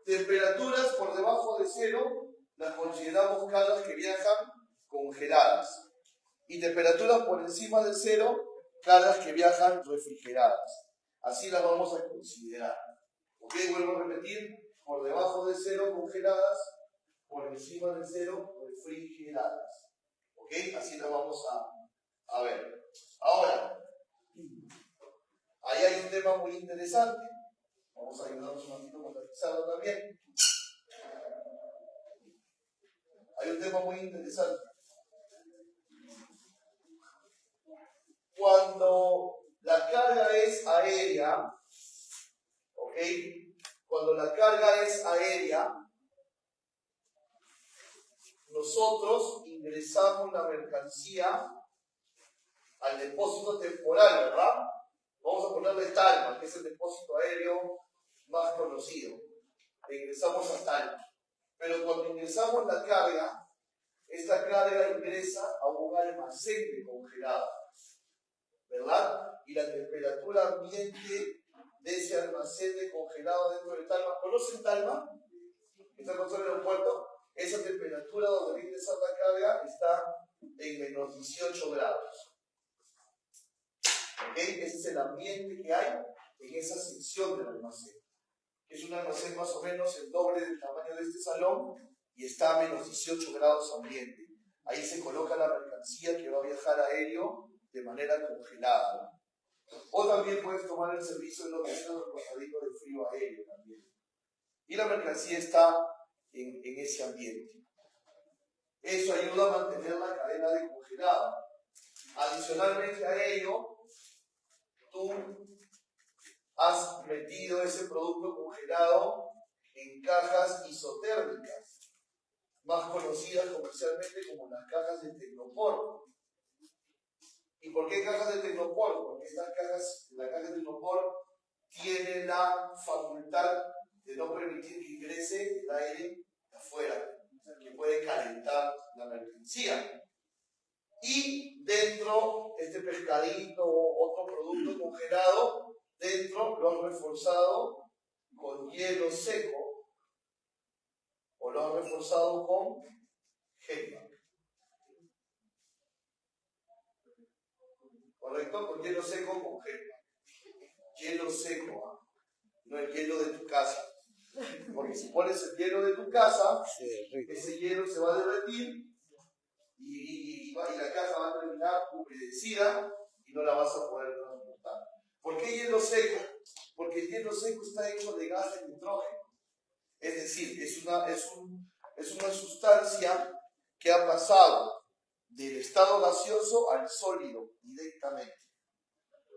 temperaturas por debajo de cero las consideramos cargas que viajan congeladas. Y temperaturas por encima de cero, cargas que viajan refrigeradas. Así las vamos a considerar. ¿Ok? Vuelvo a repetir. Por debajo de cero, congeladas. Por encima de cero, refrigeradas. ¿Ok? Así las vamos a ver. Ahora, ahí hay un tema muy interesante. Vamos a ayudarnos un poquito con analizarlo también. Hay un tema muy interesante. Cuando la carga es aérea, ¿ok? Cuando la carga es aérea, nosotros ingresamos la mercancía al depósito temporal, ¿verdad? Vamos a ponerle Talma, que es el depósito aéreo más conocido. Le ingresamos a Talma. Pero cuando ingresamos la carga, esta carga ingresa a un almacén congelado, ¿verdad? Y la temperatura ambiente de ese almacén de congelado dentro de Talma, ¿conocen Talma? ¿Está con el aeropuerto? Esa temperatura donde va a ingresar la carga está en menos 18 grados. ¿Ok? Ese es el ambiente que hay en esa sección del almacén. Es un almacén más o menos el doble del tamaño de este salón y está a menos 18 grados ambiente. Ahí se coloca la mercancía que va a viajar aéreo de manera congelada. O también puedes tomar el servicio de lo que es el reposadito de frío aéreo también. Y la mercancía está en ese ambiente. Eso ayuda a mantener la cadena de congelado. Adicionalmente a ello, tú has metido ese producto congelado en cajas isotérmicas, más conocidas comercialmente como las cajas de Tecnopor. ¿Y por qué cajas de Tecnopor? Porque estas cajas, la caja de Tecnopor tiene la facultad de no permitir que ingrese el aire de afuera, o sea, que puede calentar la mercancía. Y dentro, este pescadito o otro producto congelado, dentro lo has reforzado con hielo seco o lo has reforzado con Hellpack. ¿Correcto? Con hielo seco con Hellpack. Hielo seco, no el hielo de tu casa. Porque si pones el hielo de tu casa, ese hielo se va a derretir y la caja va a terminar humedecida y no la vas a poder transportar. ¿Por qué hielo seco? Porque el hielo seco está hecho de gas de nitrógeno. Es decir, es una sustancia que ha pasado del estado gaseoso al sólido directamente.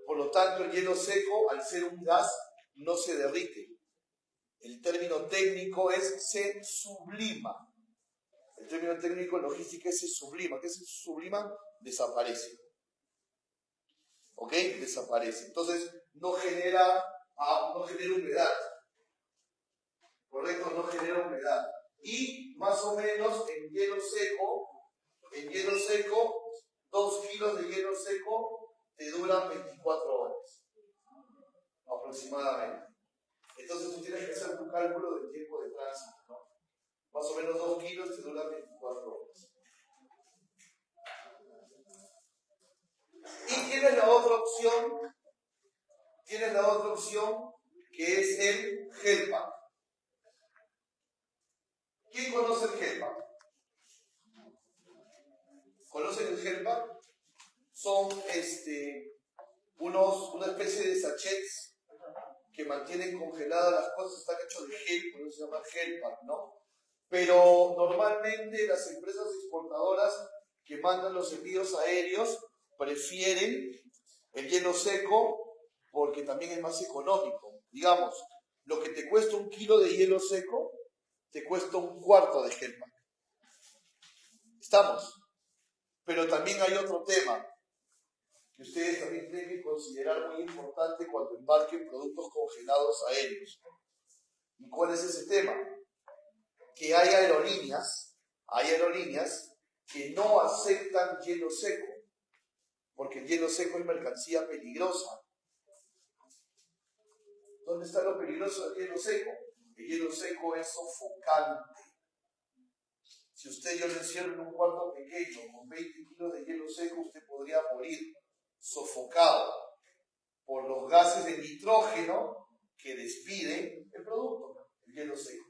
Por lo tanto, el hielo seco, al ser un gas, no se derrite. El término técnico es se sublima. El término técnico en logística es se sublima. ¿Qué se sublima? Desaparece. ¿Ok? Desaparece. Entonces, no genera humedad. ¿Correcto? No genera humedad. Y más o menos en hielo seco, 2 kilos de hielo seco te duran 24 horas. Aproximadamente. Entonces tú tienes que hacer tu cálculo del tiempo de tránsito, ¿no? Más o menos 2 kilos te duran 24 horas. Y tienes la otra opción, que es el Hellpack. ¿Quién conoce el Hellpack? ¿Conocen el Hellpack? Son una especie de sachets que mantienen congeladas las cosas, están hechos de gel, por eso se llama Hellpack, ¿no? Pero normalmente las empresas exportadoras que mandan los envíos aéreos prefieren el hielo seco porque también es más económico. Digamos, lo que te cuesta 1 kilo de hielo seco, te cuesta 1/4 de Hellpack. ¿Estamos? Pero también hay otro tema que ustedes también tienen que considerar muy importante cuando embarquen productos congelados aéreos. ¿Y cuál es ese tema? Que hay aerolíneas que no aceptan hielo seco, porque el hielo seco es mercancía peligrosa. ¿Dónde está lo peligroso del hielo seco? El hielo seco es sofocante. Si yo le encierro en un cuarto pequeño con 20 kilos de hielo seco, usted podría morir sofocado por los gases de nitrógeno que despide el producto, el hielo seco.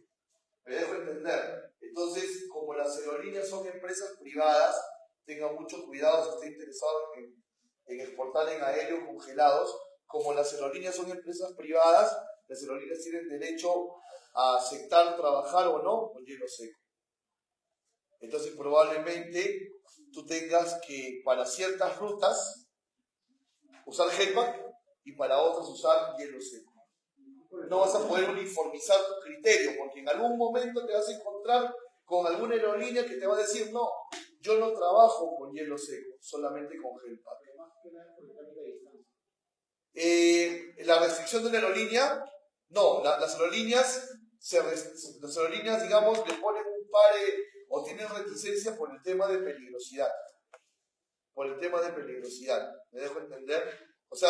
Me dejo entender. Entonces, como las aerolíneas son empresas privadas, tengan mucho cuidado si esté interesado en exportar en aéreo congelados. Como las aerolíneas son empresas privadas, las aerolíneas tienen derecho a aceptar trabajar o no con hielo seco. Entonces, probablemente tú tengas que, para ciertas rutas, usar Hellpack y para otras usar hielo seco. No vas a poder uniformizar tu criterio, porque en algún momento te vas a encontrar con alguna aerolínea que te va a decir, no, yo no trabajo con hielo seco, solamente con Hellpack. La restricción de una aerolínea, no, las aerolíneas, digamos, le ponen un pare o tienen reticencia por el tema de peligrosidad. ¿Me dejo entender? O sea,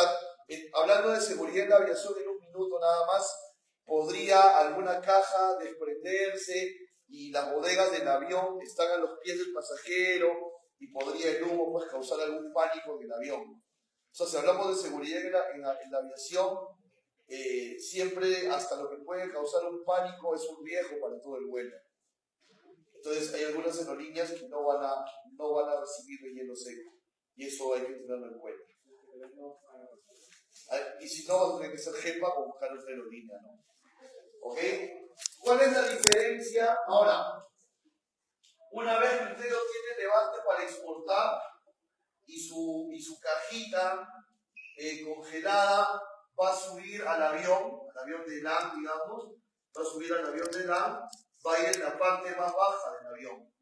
hablando de seguridad en la aviación en un minuto nada más, podría alguna caja desprenderse y las bodegas del avión están a los pies del pasajero y podría el humo pues causar algún pánico en el avión. O sea, si hablamos de seguridad en la aviación, siempre hasta lo que puede causar un pánico es un riesgo para todo el vuelo. Entonces hay algunas aerolíneas que no van a recibir el hielo seco. Y eso hay que tenerlo en cuenta. Y si no, vas a tener que ser jefa o buscar otra aerolínea, ¿no? ¿Ok? ¿Cuál es la diferencia? Ahora, una vez que usted lo tiene levante para exportar y su cajita congelada va a subir al avión de LAN, digamos, va a subir al avión de LAN, va a ir en la parte más baja del avión,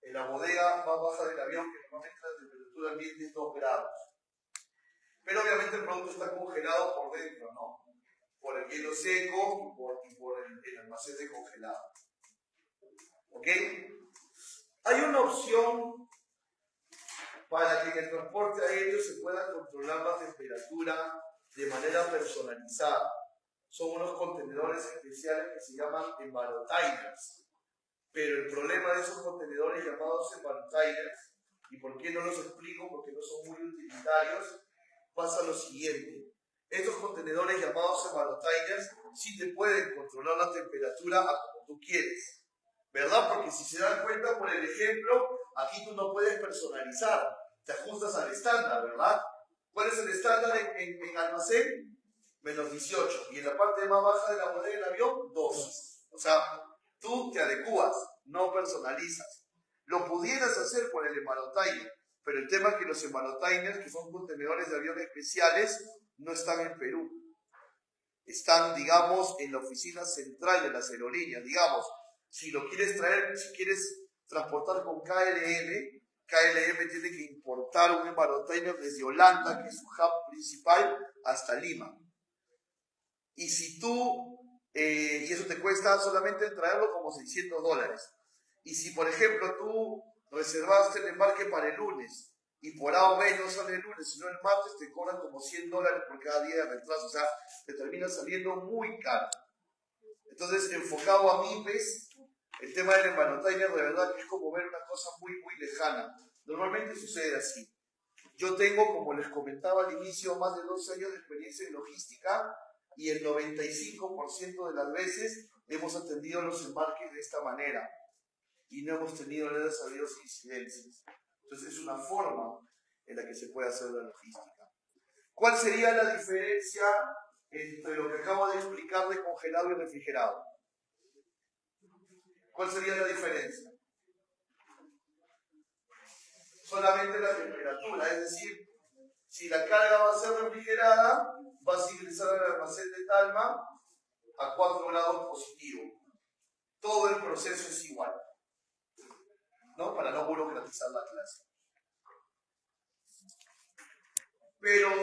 en la bodega más baja del avión, que normalmente la temperatura ambiente es 2 grados. Pero obviamente el producto está congelado por dentro, ¿no? Por el hielo seco y por el almacén de congelado. ¿Ok? Hay una opción para que en el transporte aéreo se pueda controlar la temperatura de manera personalizada. Son unos contenedores especiales que se llaman envarotainers. Pero el problema de esos contenedores llamados envarotainers, y por qué no los explico, porque no son muy utilitarios, pasa lo siguiente. Estos contenedores llamados envarotainers sí te pueden controlar la temperatura a como tú quieres, ¿verdad? Porque si se dan cuenta por el ejemplo, aquí tú no puedes personalizar, te ajustas al estándar, ¿verdad? ¿Cuál es el estándar en almacén? Menos 18. Y en la parte más baja de la bodega del avión, 2. O sea, tú te adecuas, no personalizas. Lo pudieras hacer con el envarotainer, pero el tema es que los envarotainers, que son contenedores de avión especiales, no están en Perú. Están, digamos, en la oficina central de las aerolíneas. Digamos, si lo quieres traer, si quieres transportar con KLM tiene que importar un envarotainer desde Holanda, que es su hub principal, hasta Lima. Y si tú, y eso te cuesta solamente traerlo como $600. Y si, por ejemplo, tú reservaste el embarque para el lunes y por A o B no sale el lunes, sino el martes, te cobran como $100 por cada día de retraso. O sea, te termina saliendo muy caro. Entonces, enfocado a MIPES, el tema del envarotainer de verdad que es como ver una cosa muy, muy lejana. Normalmente sucede así. Yo tengo, como les comentaba al inicio, más de 12 años de experiencia en logística y el 95% de las veces hemos atendido los embarques de esta manera y no hemos tenido, gracias a Dios, incidencias. Entonces es una forma en la que se puede hacer la logística. ¿Cuál sería la diferencia entre lo que acabo de explicar de congelado y refrigerado? ¿Cuál sería la diferencia? Solamente la temperatura, es decir, si la carga va a ser refrigerada, vas a ingresar al almacén de Talma a 4 grados positivos. Todo el proceso es igual, ¿no? Para no burocratizar la clase. Pero